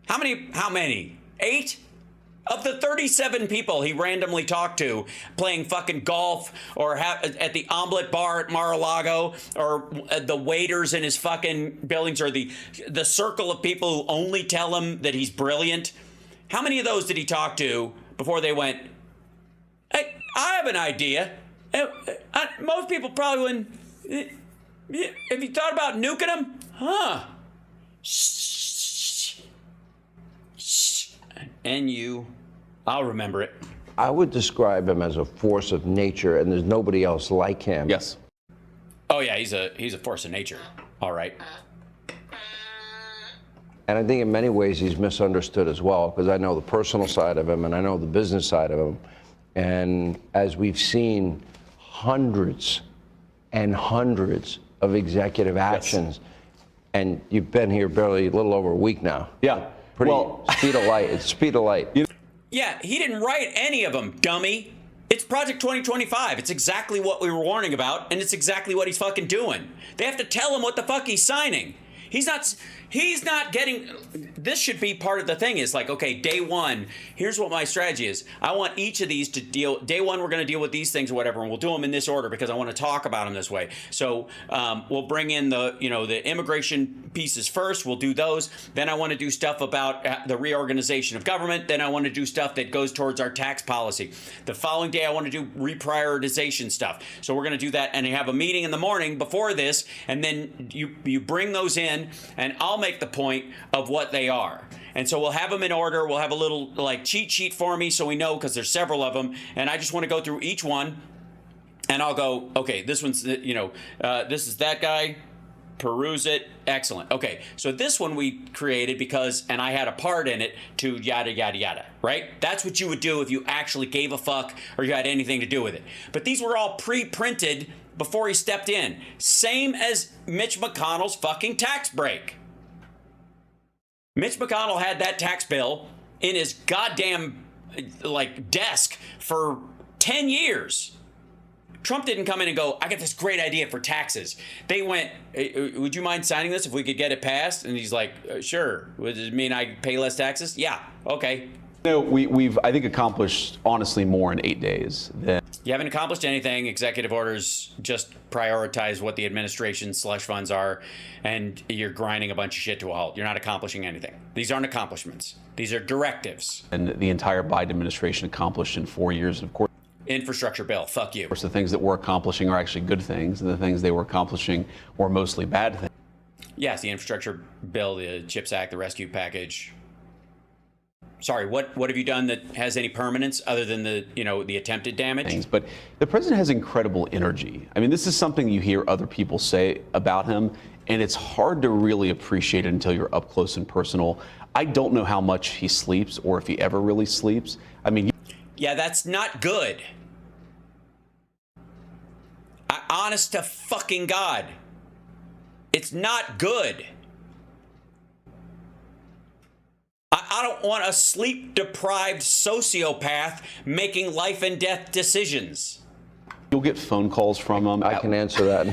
D: How many? 8? Of the 37 people he randomly talked to playing fucking golf or at the omelet bar at Mar-a-Lago, or the waiters in his fucking buildings, or the circle of people who only tell him that he's brilliant, how many of those did he talk to before they went, hey, I have an idea? Most people probably wouldn't. Have you thought about nuking them? Huh. Shh. And I'll remember it.
B: I would describe him as a force of nature, and there's nobody else like him.
O: Yes.
D: Oh yeah, he's a force of nature. All right.
B: And I think in many ways he's misunderstood as well, because I know the personal side of him and I know the business side of him. And as we've seen hundreds and hundreds of executive actions, and you've been here barely a little over a week now.
O: Yeah.
B: Speed of light. It's speed of light.
D: Yeah, he didn't write any of them, dummy. It's Project 2025. It's exactly what we were warning about, and it's exactly what he's fucking doing. They have to tell him what the fuck he's signing. He's not getting, this should be part of the thing is like, okay, day one, here's what my strategy is. I want each of these to deal, day one, we're going to deal with these things or whatever, and we'll do them in this order because I want to talk about them this way. So we'll bring in the immigration pieces first. We'll do those. Then I want to do stuff about the reorganization of government. Then I want to do stuff that goes towards our tax policy. The following day, I want to do reprioritization stuff. So we're going to do that, and you have a meeting in the morning before this, and then you bring those in, and I'll make the point of what they are. And so we'll have them in order. We'll have a little like cheat sheet for me so we know, because there's several of them, and I just want to go through each one, and I'll go, okay, this one's, this is that guy, peruse it, excellent. Okay, so this one we created because, and I had a part in it to yada, yada, yada, right? That's what you would do if you actually gave a fuck or you had anything to do with it. But these were all pre-printed before he stepped in. Same as Mitch McConnell's fucking tax break. Mitch McConnell had that tax bill in his goddamn desk for 10 years. Trump didn't come in and go, I got this great idea for taxes. They went, hey, would you mind signing this if we could get it passed? And he's like, sure. Does it mean I pay less taxes? Yeah, okay.
O: We've, I think, accomplished, honestly, more in 8 days than...
D: You haven't accomplished anything. Executive orders just prioritize what the administration's slush funds are, and you're grinding a bunch of shit to a halt. You're not accomplishing anything. These aren't accomplishments. These are directives.
O: And the entire Biden administration accomplished in 4 years, and of course...
D: Infrastructure bill, fuck you.
O: Of course, the things that we're accomplishing are actually good things, and the things they were accomplishing were mostly bad things.
D: Yes, the infrastructure bill, the CHIPS Act, the rescue package. Sorry, what have you done that has any permanence other than the attempted damage?
O: But the president has incredible energy. I mean, this is something you hear other people say about him, and it's hard to really appreciate it until you're up close and personal. I don't know how much he sleeps or if he ever really sleeps. I mean,
D: yeah, that's not good. Honest to fucking God, it's not good. I don't want a sleep-deprived sociopath making life and death decisions.
O: You'll get phone calls from him.
B: I can answer that.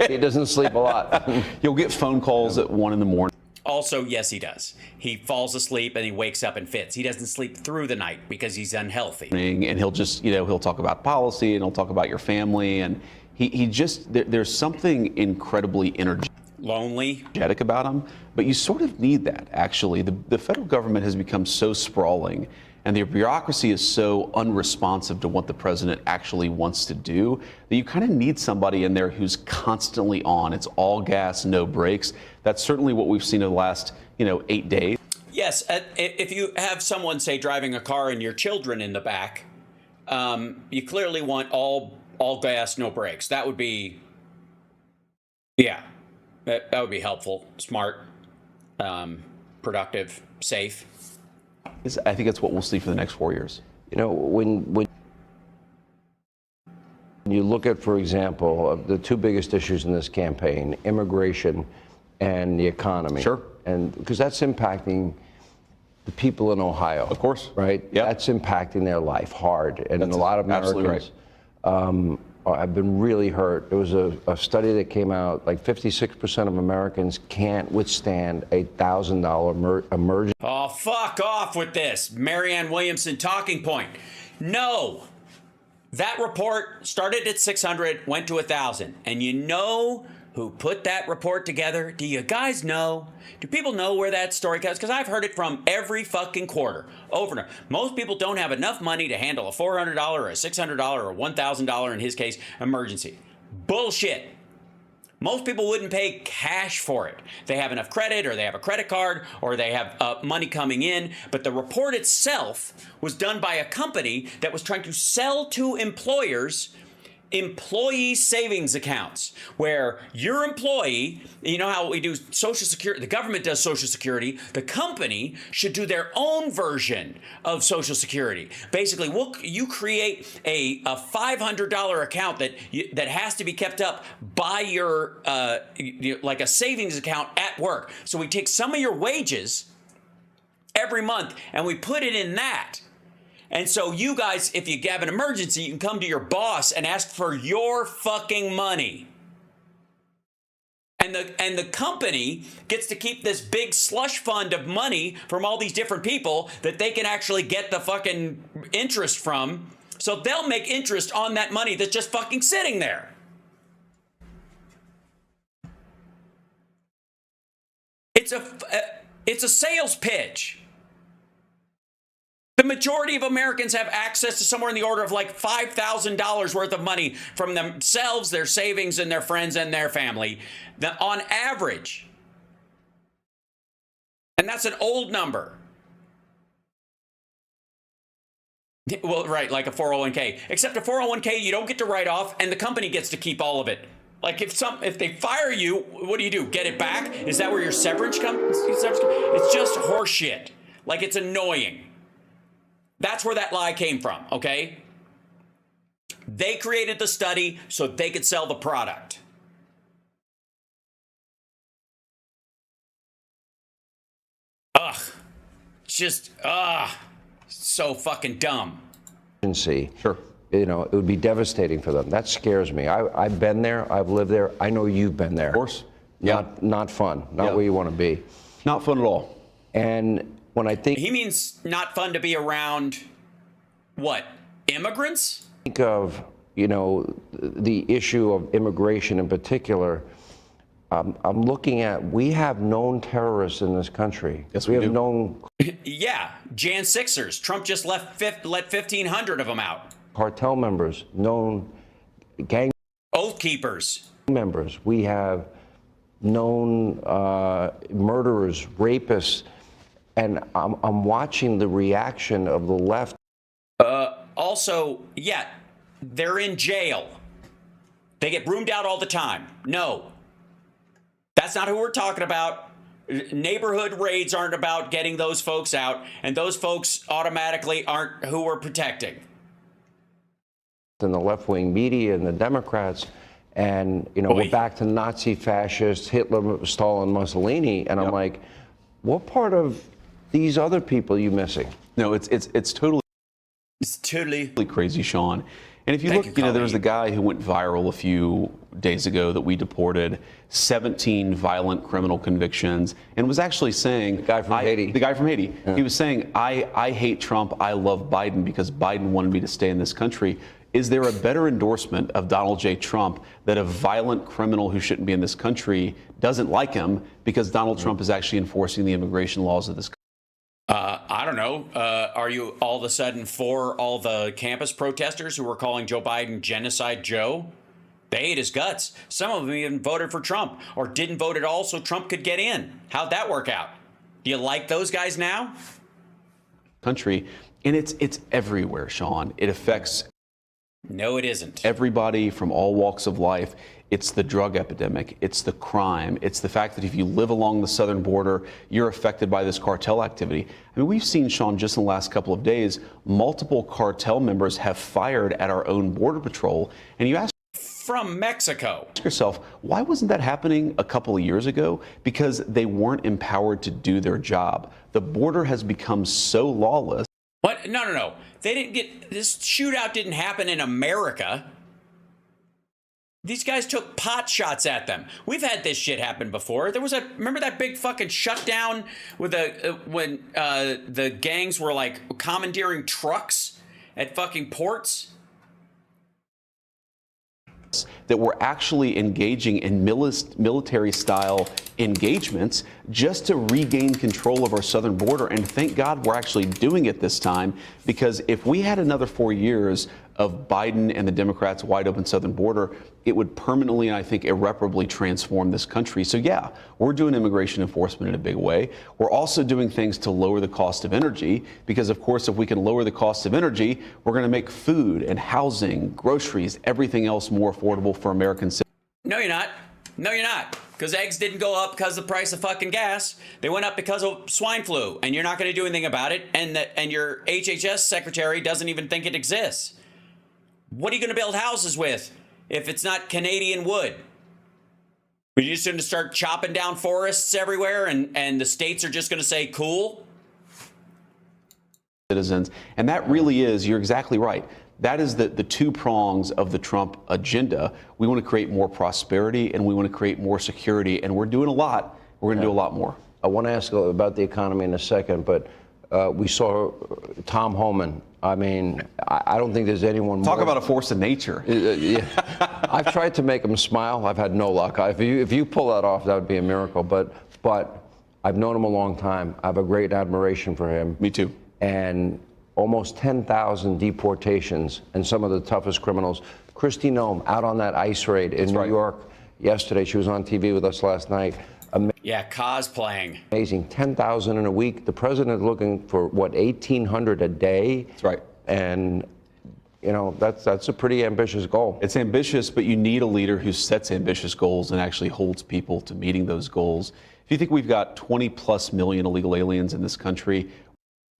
B: He doesn't sleep a lot.
O: You'll get phone calls at 1 a.m.
D: Also, yes, he does. He falls asleep and he wakes up and fits. He doesn't sleep through the night because he's unhealthy.
O: And he'll just, he'll talk about policy and he'll talk about your family. And he just, there's something incredibly energetic about him. But you sort of need that, actually. The federal government has become so sprawling. and the bureaucracy is so unresponsive to what the president actually wants to do that you kind of need somebody in there who's constantly on. It's all gas, no brakes. That's certainly what we've seen in the last, 8 days.
D: Yes, if you have someone, say, driving a car and your children in the back, you clearly want all gas, no brakes. That would be, yeah, that would be helpful, smart, productive, safe.
O: I think it's what we'll see for the next 4 years.
B: When you look at, for example, the two biggest issues in this campaign, immigration and the economy.
O: Sure.
B: And because that's impacting the people in Ohio.
O: Of course.
B: Right?
O: Yep.
B: That's impacting their life hard. And
O: That's
B: a lot of
O: absolutely
B: Americans have been really hurt. There was a study that came out, like 56% of Americans can't withstand a $1,000 emergency.
D: Oh, fuck off with this. Marianne Williamson talking point. No. That report started at 600, went to 1,000. And you know who put that report together? Do you guys know? Do people know where that story comes? Because I've heard it from every fucking quarter, over and over. Most people don't have enough money to handle a $400 or a $600 or $1,000, in his case, emergency. Bullshit. Most people wouldn't pay cash for it. They have enough credit, or they have a credit card, or they have money coming in. But the report itself was done by a company that was trying to sell to employers employee savings accounts, where your employee, you know how we do Social Security, the government does Social Security, the company should do their own version of Social Security. Basically, you create a $500 account that has to be kept up by your, like a savings account at work. So we take some of your wages every month and we put it in that. And so you guys, if you have an emergency, you can come to your boss and ask for your fucking money. And the company gets to keep this big slush fund of money from all these different people that they can actually get the fucking interest from. So they'll make interest on that money that's just fucking sitting there. It's a sales pitch. The majority of Americans have access to somewhere in the order of like $5,000 worth of money from themselves, their savings, and their friends and their family, on average. And that's an old number. Well, right, like a 401k. Except a 401k, you don't get to write off, and the company gets to keep all of it. Like if they fire you, what do? Get it back? Is that where your severance comes? It's just horseshit. Like, it's annoying. That's where that lie came from, okay? They created the study so they could sell the product. So fucking dumb.
B: Sure. It would be devastating for them. That scares me. I've been there. I've lived there. I know you've been there. Of
O: course.
B: Not fun. Not where you want to be.
O: Not fun at all.
B: And when I think...
D: He means not fun to be around, what, immigrants?
B: Think of, the issue of immigration in particular. I'm looking at, we have known terrorists in this country.
O: Yes, we have
B: known...
D: Yeah, Jan 6ers. Trump just let 1,500 of them out.
B: Cartel members, known gang...
D: Oath keepers.
B: Members. We have known murderers, rapists. And I'm watching the reaction of the left.
D: Also, yeah, they're in jail. They get broomed out all the time. No, that's not who we're talking about. Neighborhood raids aren't about getting those folks out, and those folks automatically aren't who we're protecting.
B: And the left-wing media and the Democrats, and we're back to Nazi fascists, Hitler, Stalin, Mussolini, and I'm like, what part of these other people are you missing?
O: No, it's totally crazy, Sean. And if you look, there was the guy who went viral a few days ago that we deported, 17 violent criminal convictions, and was actually saying...
B: The guy from Haiti.
O: The guy from Haiti. Yeah. He was saying, I hate Trump, I love Biden because Biden wanted me to stay in this country. Is there a better endorsement of Donald J. Trump that a violent criminal who shouldn't be in this country doesn't like him because Donald Trump is actually enforcing the immigration laws of this country?
D: I don't know. Are you all of a sudden for all the campus protesters who were calling Joe Biden Genocide Joe? They ate his guts. Some of them even voted for Trump or didn't vote at all so Trump could get in. How'd that work out? Do you like those guys now?
O: Country, and it's everywhere, Sean. It affects.
D: No, it isn't.
O: Everybody from all walks of life. It's the drug epidemic. It's the crime. It's the fact that if you live along the southern border, you're affected by this cartel activity. I mean, we've seen, Sean, just in the last couple of days, multiple cartel members have fired at our own border patrol. And you ask
D: from Mexico.
O: Ask yourself, why wasn't that happening a couple of years ago? Because they weren't empowered to do their job. The border has become so lawless.
D: What? No. They didn't get this shootout didn't happen in America. These guys took pot shots at them. We've had this shit happen before. There was remember that big fucking shutdown with when the gangs were like commandeering trucks at fucking ports?
O: That we're actually engaging in military-style engagements just to regain control of our southern border. And thank God we're actually doing it this time, because if we had another 4 years of Biden and the Democrats' wide-open southern border, it would permanently and I think irreparably transform this country. So yeah, we're doing immigration enforcement in a big way. We're also doing things to lower the cost of energy, because of course if we can lower the cost of energy, we're going to make food and housing, groceries, everything else more affordable for American citizens.
D: No, you're not. No, you're not. Because eggs didn't go up because of the price of fucking gas. They went up because of swine flu, and you're not going to do anything about it. And your HHS secretary doesn't even think it exists. What are you going to build houses with if it's not Canadian wood? Are you just going to start chopping down forests everywhere and the states are just going to say, cool?
O: Citizens. And that really is, you're exactly right. That is the two prongs of the Trump agenda. We want to create more prosperity and we want to create more security. And we're doing a lot. We're going to do a lot more.
B: I want to ask about the economy in a second, but we saw Tom Homan. I mean, I don't think there's anyone
O: Talk about a force of nature.
B: Yeah. I've tried to make him smile. I've had no luck. If you pull that off, that would be a miracle. But I've known him a long time. I have a great admiration for him.
O: Me too.
B: And almost 10,000 deportations and some of the toughest criminals. Kristi Noem out on that ICE raid in New York yesterday. She was on TV with us last night.
D: Yeah, cosplaying.
B: Amazing. 10,000 in a week. The president is looking for, what, 1,800 a day?
O: That's right.
B: And, you know, that's a pretty ambitious goal.
O: It's ambitious, but you need a leader who sets ambitious goals and actually holds people to meeting those goals. If you think we've got 20+ million illegal aliens in this country.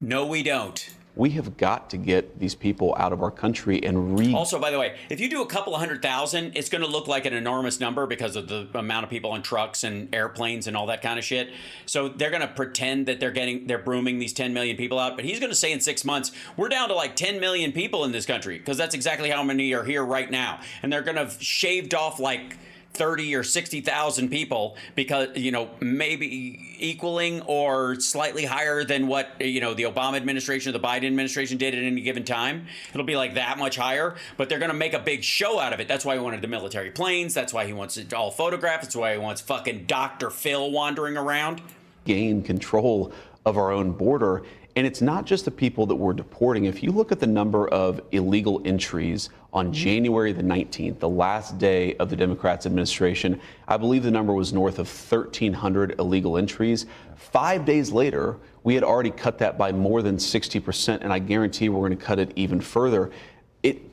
D: No, we don't.
O: We have got to get these people out of our country and
D: Also, by the way, if you do a couple of 100,000, it's going to look like an enormous number because of the amount of people on trucks and airplanes and all that kind of shit. So they're going to pretend that they're brooming these 10 million people out. But he's going to say in 6 months, we're down to like 10 million people in this country, because that's exactly how many are here right now. And they're going to have shaved off like 30 or 60,000 people, because, you know, maybe equaling or slightly higher than what, you know, the Obama administration or the Biden administration did at any given time. It'll be like that much higher, but they're going to make a big show out of it. That's why he wanted the military planes. That's why he wants it all photographed. That's why he wants fucking Dr. Phil wandering around.
O: Gain control of our own border. And it's not just the people that we're deporting. If you look at the number of illegal entries on January the 19th, the last day of the Democrats' administration, I believe the number was north of 1,300 illegal entries. 5 days later, we had already cut that by more than 60%, and I guarantee we're going to cut it even further.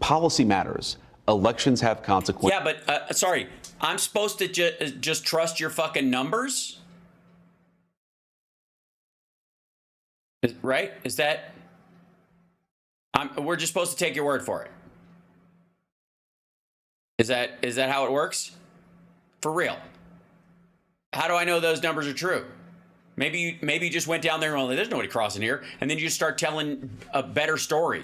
O: Policy matters. Elections have consequences.
D: Yeah, but sorry, I'm supposed to just trust your fucking numbers? Right? Is that... we're just supposed to take your word for it. Is that how it works? For real? How do I know those numbers are true? Maybe you just went down there and went, there's nobody crossing here, and then you just start telling a better story.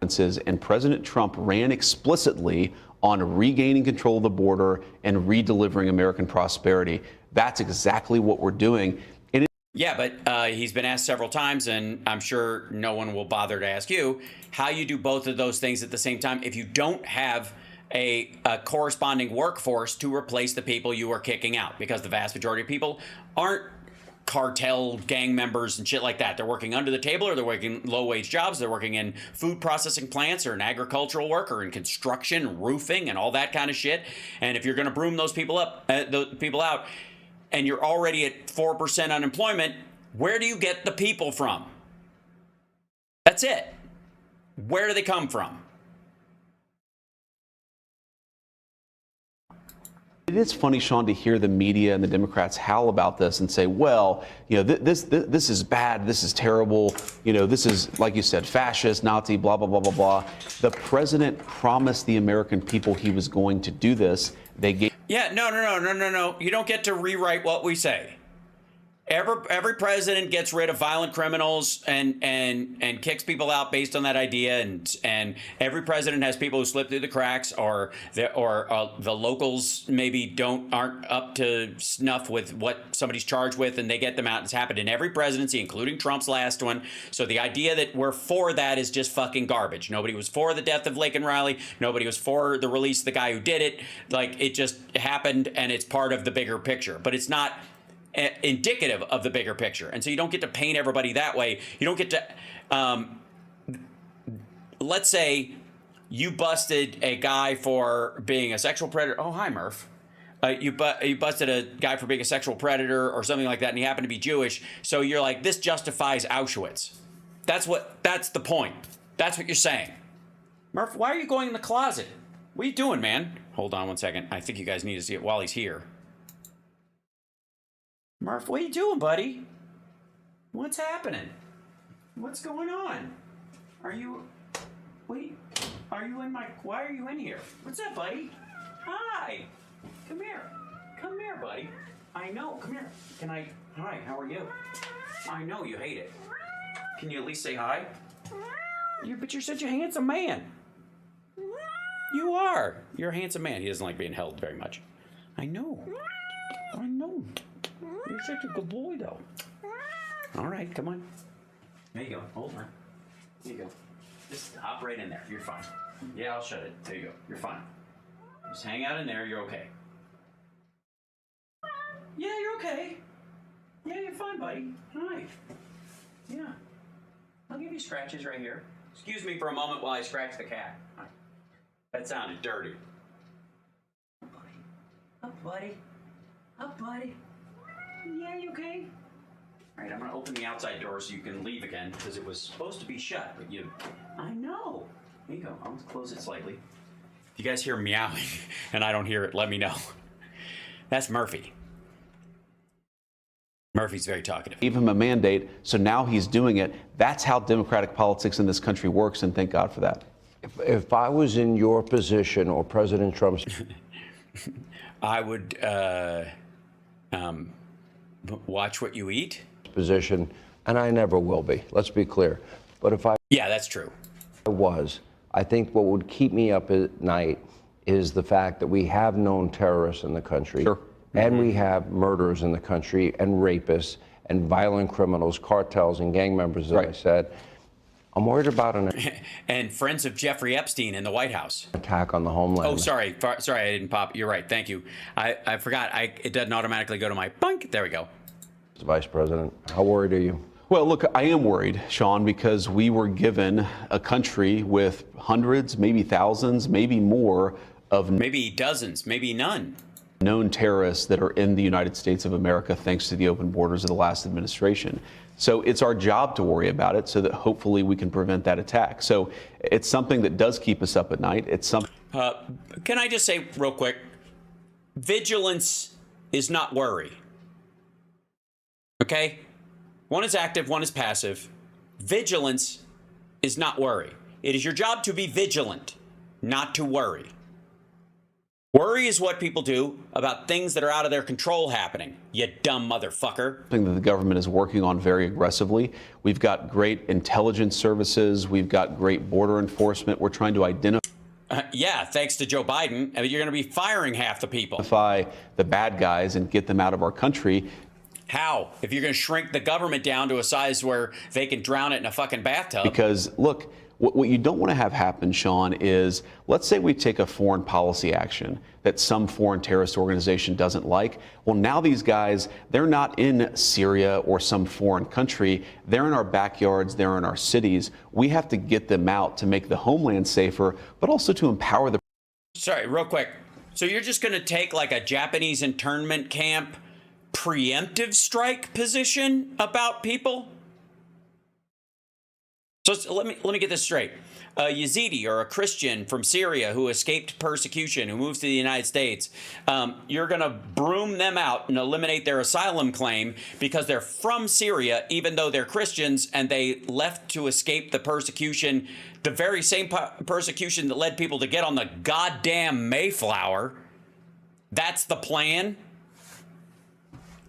O: And President Trump ran explicitly on regaining control of the border and redelivering American prosperity. That's exactly what we're doing.
D: Yeah, but he's been asked several times, and I'm sure no one will bother to ask you how you do both of those things at the same time if you don't have a corresponding workforce to replace the people you are kicking out, because the vast majority of people aren't cartel gang members and shit like that. They're working under the table, or they're working low-wage jobs. They're working in food processing plants, or an agricultural work, or in construction, roofing, and all that kind of shit. And if you're going to broom those people out, and you're already at 4% unemployment, where do you get the people from? That's it. Where do they come from?
O: It is funny, Sean, to hear the media and the Democrats howl about this and say, well, this is bad, this is terrible, this is, like you said, fascist, Nazi, blah, blah, blah, blah, blah. The president promised the American people he was going to do this. They gave...
D: Yeah, no. You don't get to rewrite what we say. Every president gets rid of violent criminals and kicks people out based on that idea, and every president has people who slip through the cracks, or the locals maybe aren't up to snuff with what somebody's charged with, and they get them out. It's happened in every presidency, including Trump's last one. So the idea that we're for that is just fucking garbage. Nobody was for the death of Laken Riley. Nobody was for the release of the guy who did it. Like, it just happened, and it's part of the bigger picture, but it's not indicative of the bigger picture. And so you don't get to paint everybody that way. You don't get to let's say you busted a guy for being a sexual predator. Oh, hi, Murph. You busted a guy for being a sexual predator or something like that, and he happened to be Jewish. So you're like, this justifies Auschwitz. That's the point. That's what you're saying. Murph, why are you going in the closet? What are you doing, man? Hold on one second. I think you guys need to see it while he's here. Murph, what are you doing, buddy? What's happening? What's going on? Why are you in here? What's up, buddy? Hi. Come here, buddy. I know, come here. Hi, how are you? I know you hate it. Can you at least say hi? But you're such a handsome man. You are. You're a handsome man. He doesn't like being held very much. I know. You're such a good boy, though. All right, come on. There you go. Hold on. There you go. Just hop right in there. You're fine. Yeah, I'll shut it. There you go. You're fine. Just hang out in there. You're okay. Yeah, you're okay. Yeah, you're fine, buddy. Hi. Yeah. I'll give you scratches right here. Excuse me for a moment while I scratch the cat. That sounded dirty. Up, buddy. Up, buddy. Yeah, you okay? All right, I'm gonna open the outside door so you can leave again, because it was supposed to be shut, but I know. There you go. I'll close it slightly. If you guys hear meowing and I don't hear it, let me know. That's Murphy. Murphy's very talkative.
O: Gave him a mandate, so now he's doing it. That's how democratic politics in this country works, and thank God for that.
B: If I was in your position or President Trump's...
D: I would watch what you eat.
B: Position, and I never will be. Let's be clear. But if I...
D: Yeah, that's true.
B: I think what would keep me up at night is the fact that we have known terrorists in the country.
O: Sure.
B: And we have murderers in the country, and rapists, and violent criminals, cartels, and gang members, as I said. I'm worried about an
D: and friends of Jeffrey Epstein in the White House.
B: Attack on the homeland.
D: Oh, sorry, I didn't pop. You're right. Thank you. I forgot. It doesn't automatically go to my bunk. There we go.
B: Mr. Vice President, how worried are you?
O: Well, look, I am worried, Sean, because we were given a country with hundreds, maybe thousands, maybe more of...
D: Maybe dozens, maybe none.
O: ...known terrorists that are in the United States of America thanks to the open borders of the last administration. So it's our job to worry about it so that hopefully we can prevent that attack. So it's something that does keep us up at night. It's something...
D: Can I just say real quick, vigilance is not worry. Okay? One is active, one is passive. Vigilance is not worry. It is your job to be vigilant, not to worry. Worry is what people do about things that are out of their control happening, you dumb motherfucker.
O: Something that the government is working on very aggressively. We've got great intelligence services. We've got great border enforcement. We're trying to identify...
D: Yeah, thanks to Joe Biden. You're going to be firing half the people.
O: Identify the bad guys and get them out of our country.
D: How? If you're going to shrink the government down to a size where they can drown it in a fucking bathtub.
O: Because, look, What you don't want to have happen, Sean, is let's say we take a foreign policy action that some foreign terrorist organization doesn't like. Well, now these guys, they're not in Syria or some foreign country. They're in our backyards. They're in our cities. We have to get them out to make the homeland safer, but also to empower the.
D: Sorry, real quick. So you're just going to take like a Japanese internment camp preemptive strike position about people? So let me get this straight. A Yazidi or a Christian from Syria who escaped persecution, who moves to the United States, you're going to broom them out and eliminate their asylum claim because they're from Syria, even though they're Christians and they left to escape the persecution, the very same persecution that led people to get on the goddamn Mayflower. That's the plan?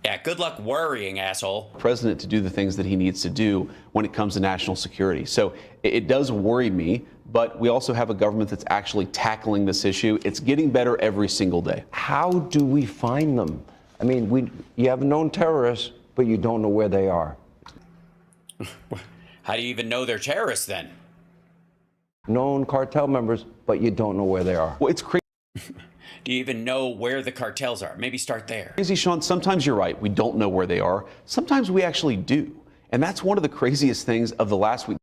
D: Yeah, good luck worrying, asshole.
O: President to do the things that he needs to do when it comes to national security. So it does worry me, but we also have a government that's actually tackling this issue. It's getting better every single day.
B: How do we find them? I mean, you have known terrorists, but you don't know where they are.
D: How do you even know they're terrorists then?
B: Known cartel members, but you don't know where they are.
O: Well, it's crazy.
D: Do you even know where the cartels are? Maybe start there.
O: Crazy, Sean. Sometimes you're right. We don't know where they are. Sometimes we actually do. And that's one of the craziest things of the last week.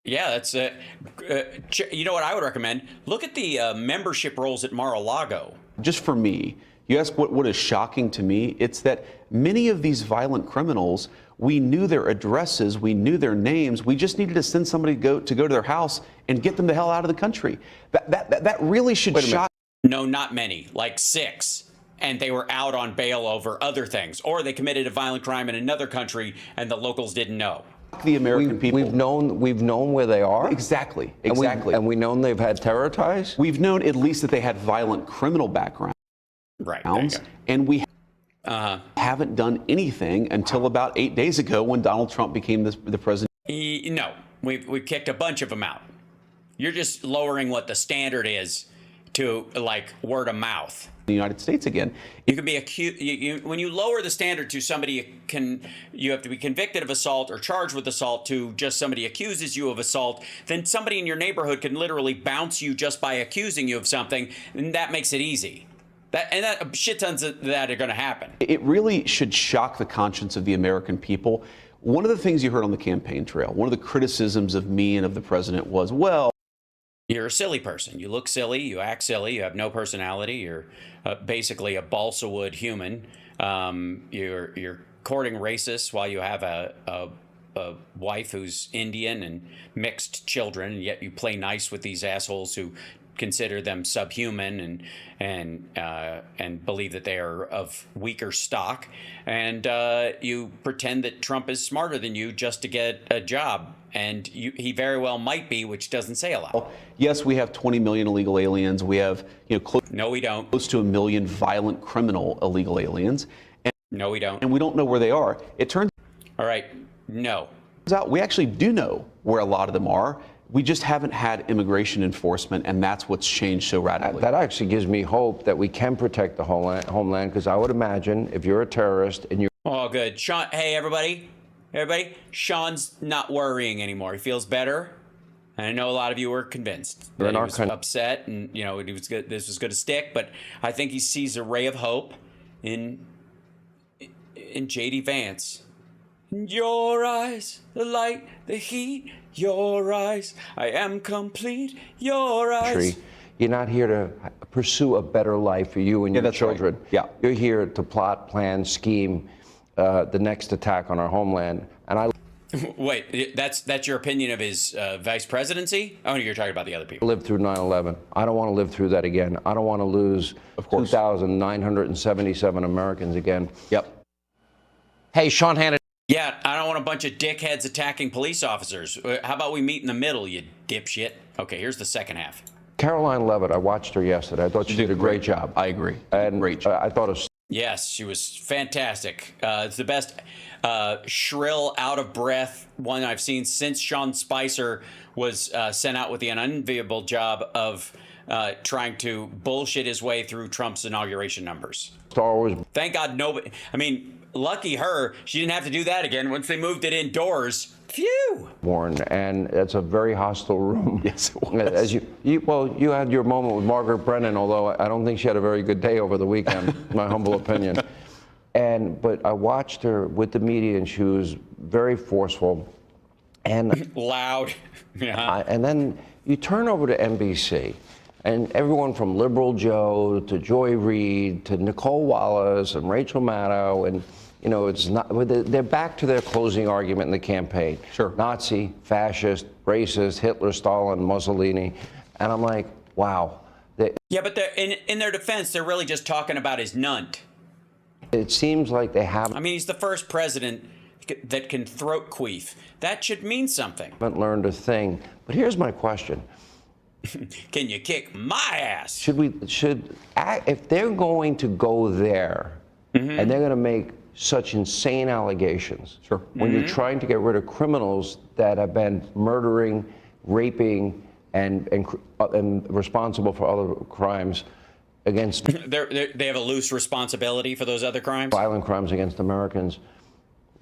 D: Yeah, that's you know what I would recommend? Look at the membership rolls at Mar-a-Lago.
O: Just for me, you ask what is shocking to me, it's that many of these violent criminals, we knew their addresses, we knew their names, we just needed to send somebody to go to their house and get them the hell out of the country. That really should shock.
D: No, not many, like 6. And they were out on bail over other things. Or they committed a violent crime in another country and the locals didn't know.
O: The American people.
B: We've known where they are.
O: Exactly.
B: And we've known they've had terror ties.
O: We've known at least that they had violent criminal backgrounds.
D: Right.
O: And we haven't done anything until about 8 days ago when Donald Trump became the president.
D: No, we've kicked a bunch of them out. You're just lowering what the standard is to like word of mouth.
O: The United States again.
D: You can be accused when you lower the standard to somebody you have to be convicted of assault or charged with assault to just somebody accuses you of assault, then somebody in your neighborhood can literally bounce you just by accusing you of something, and that makes it easy. That shit tons of that are going to happen.
O: It really should shock the conscience of the American people. One of the things you heard on the campaign trail, one of the criticisms of me and of the president was, well,
D: you're a silly person. You look silly. You act silly. You have no personality. You're basically a balsa wood human. You're courting racists while you have a wife who's Indian and mixed children, and yet you play nice with these assholes who consider them subhuman and believe that they are of weaker stock. And you pretend that Trump is smarter than you just to get a job. And he very well might be, which doesn't say a lot.
O: Yes, we have 20 million illegal aliens. We have,
D: no, we don't.
O: Close to 1 million violent criminal illegal aliens. And,
D: no, we don't.
O: And we don't know where they are. It turns.
D: All right. No.
O: Out we actually do know where a lot of them are. We just haven't had immigration enforcement, and that's what's changed so radically.
B: That actually gives me hope that we can protect the homeland, because I would imagine if you're a terrorist and you're.
D: Oh, good. Sean, hey, everybody. Sean's not worrying anymore. He feels better. And I know a lot of you were convinced that he was upset and, it was good. This was going to stick. But I think he sees a ray of hope in J.D. Vance. Your eyes, the light, the heat, your eyes, I am complete, your eyes.
B: You're not here to pursue a better life for you and your children.
O: Right. Yeah.
B: You're here to plot, plan, scheme the next attack on our homeland. And
D: Wait, that's your opinion of his vice presidency? Oh, you're talking about the other people.
B: Lived through 9/11. I don't want to live through that again. I don't want to lose 2,977 Americans again.
O: Yep.
B: Hey, Sean Hannity.
D: Yeah, I don't want a bunch of dickheads attacking police officers. How about we meet in the middle, you dipshit? Okay, here's the second half.
B: Caroline Leavitt, I watched her yesterday. I thought she did a great job.
O: I agree.
B: And
O: great job.
B: I thought it was.
D: Yes, she was fantastic. It's the best shrill, out of breath one I've seen since Sean Spicer was sent out with the unenviable job of trying to bullshit his way through Trump's inauguration numbers.
B: Star Wars.
D: Thank God nobody. I mean, lucky her, she didn't have to do that again. Once they moved it indoors, Phew.
B: Warren, and it's a very hostile room.
O: Yes, it was.
B: As you had your moment with Margaret Brennan, although I don't think she had a very good day over the weekend, my humble opinion. But I watched her with the media, and she was very forceful and
D: loud. Yeah.
B: And then you turn over to NBC, and everyone from Liberal Joe to Joy Reid to Nicole Wallace and Rachel Maddow, and you know, it's not. They're back to their closing argument in the campaign.
O: Sure.
B: Nazi, fascist, racist, Hitler, Stalin, Mussolini, and I'm like, wow.
D: Yeah, but they're, in their defense, they're really just talking about his nunt.
B: It seems like they haven't.
D: I mean, he's the first president that can throat queef. That should mean something.
B: Haven't learned a thing. But here's my question.
D: Can you kick my ass?
B: If they're going to go there, and they're going to make such insane allegations,
O: sure.
B: When you're trying to get rid of criminals that have been murdering, raping, and responsible for other crimes against
D: they have a loose responsibility for those other crimes?
B: Violent crimes against Americans.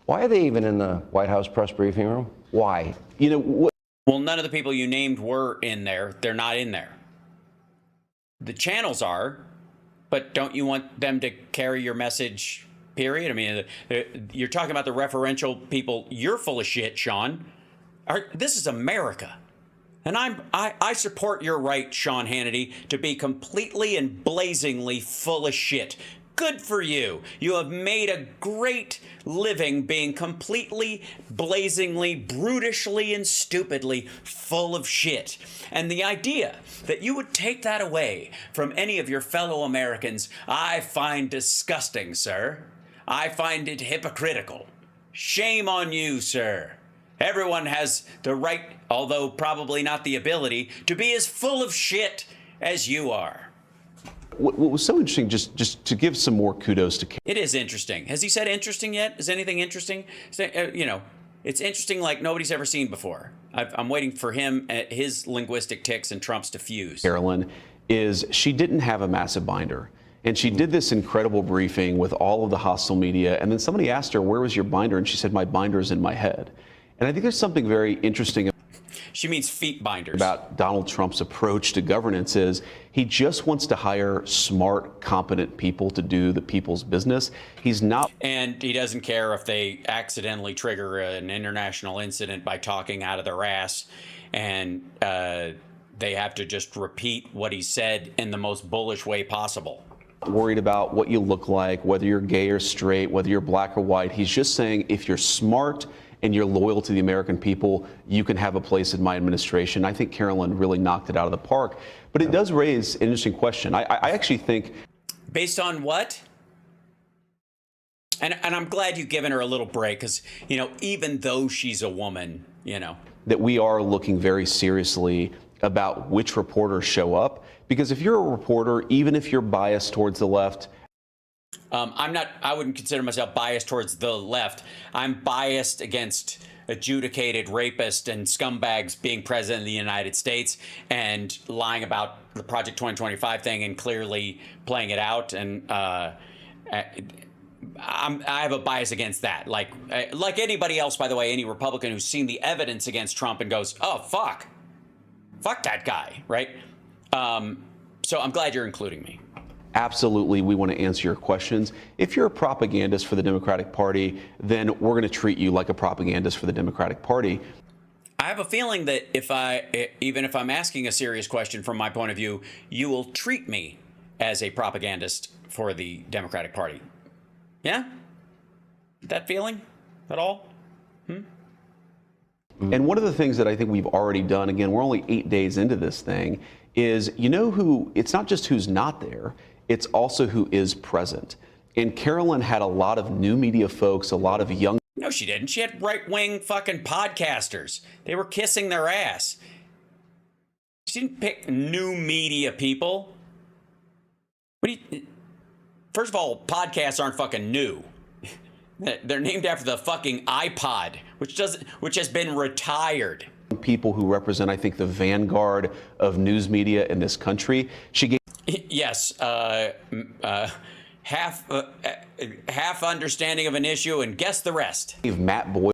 B: Why are they even in the White House press briefing room? Why?
O: You know,
D: well, none of the people you named were in there. They're not in there. The channels are, but don't you want them to carry your message, period? I mean, you're talking about the referential people. You're full of shit, Sean. This is America. And I support your right, Sean Hannity, to be completely and blazingly full of shit. Good for you. You have made a great living being completely, blazingly, brutishly, and stupidly full of shit. And the idea that you would take that away from any of your fellow Americans, I find disgusting, sir. I find it hypocritical. Shame on you, sir. Everyone has the right, although probably not the ability, to be as full of shit as you are.
O: What was so interesting, just to give some more kudos to...
D: It is interesting. Has he said interesting yet? Is anything interesting? You know, it's interesting like nobody's ever seen before. I'm waiting for him, his linguistic tics and Trump's to fuse.
O: Carolyn, is she didn't have a massive binder. And she did this incredible briefing with all of the hostile media. And then somebody asked her, where was your binder? And she said, my binder is in my head. And I think there's something very interesting.
D: She means feet binders.
O: About Donald Trump's approach to governance is he just wants to hire smart, competent people to do the people's business. He's not.
D: And he doesn't care if they accidentally trigger an international incident by talking out of their ass. And they have to just repeat what he said in the most bullish way possible.
O: Worried about what you look like, whether you're gay or straight, whether you're black or white. He's just saying if you're smart and you're loyal to the American people, you can have a place in my administration. I think Carolyn really knocked it out of the park. But it does raise an interesting question. I actually think...
D: Based on what? And I'm glad you've given her a little break because, you know, even though she's a woman, you know. That
O: we are looking very seriously about which reporters show up. Because if you're a reporter, even if you're biased towards the left...
D: I wouldn't consider myself biased towards the left. I'm biased against adjudicated rapists and scumbags being president of the United States and lying about the Project 2025 thing and clearly playing it out. And I have a bias against that. Like anybody else, by the way, any Republican who's seen the evidence against Trump and goes, oh, fuck that guy, right? So I'm glad you're including me.
O: Absolutely, we want to answer your questions. If you're a propagandist for the Democratic Party, then we're going to treat you like a propagandist for the Democratic Party.
D: I have a feeling that even if I'm asking a serious question from my point of view, you will treat me as a propagandist for the Democratic Party. Yeah? That feeling at all?
O: And one of the things that I think we've already done, again, we're only 8 days into this thing, is you know who, it's not just who's not there, it's also who is present. And Carolyn had a lot of new media folks, a lot of young...
D: No, she didn't. She had right-wing fucking podcasters. They were kissing their ass. She didn't pick new media people. First of all, podcasts aren't fucking new. They're named after the fucking iPod, which has been retired.
O: People who represent, I think, the vanguard of news media in this country. She gave...
D: Yes, half understanding of an issue and guess the rest.
O: Matt Boyle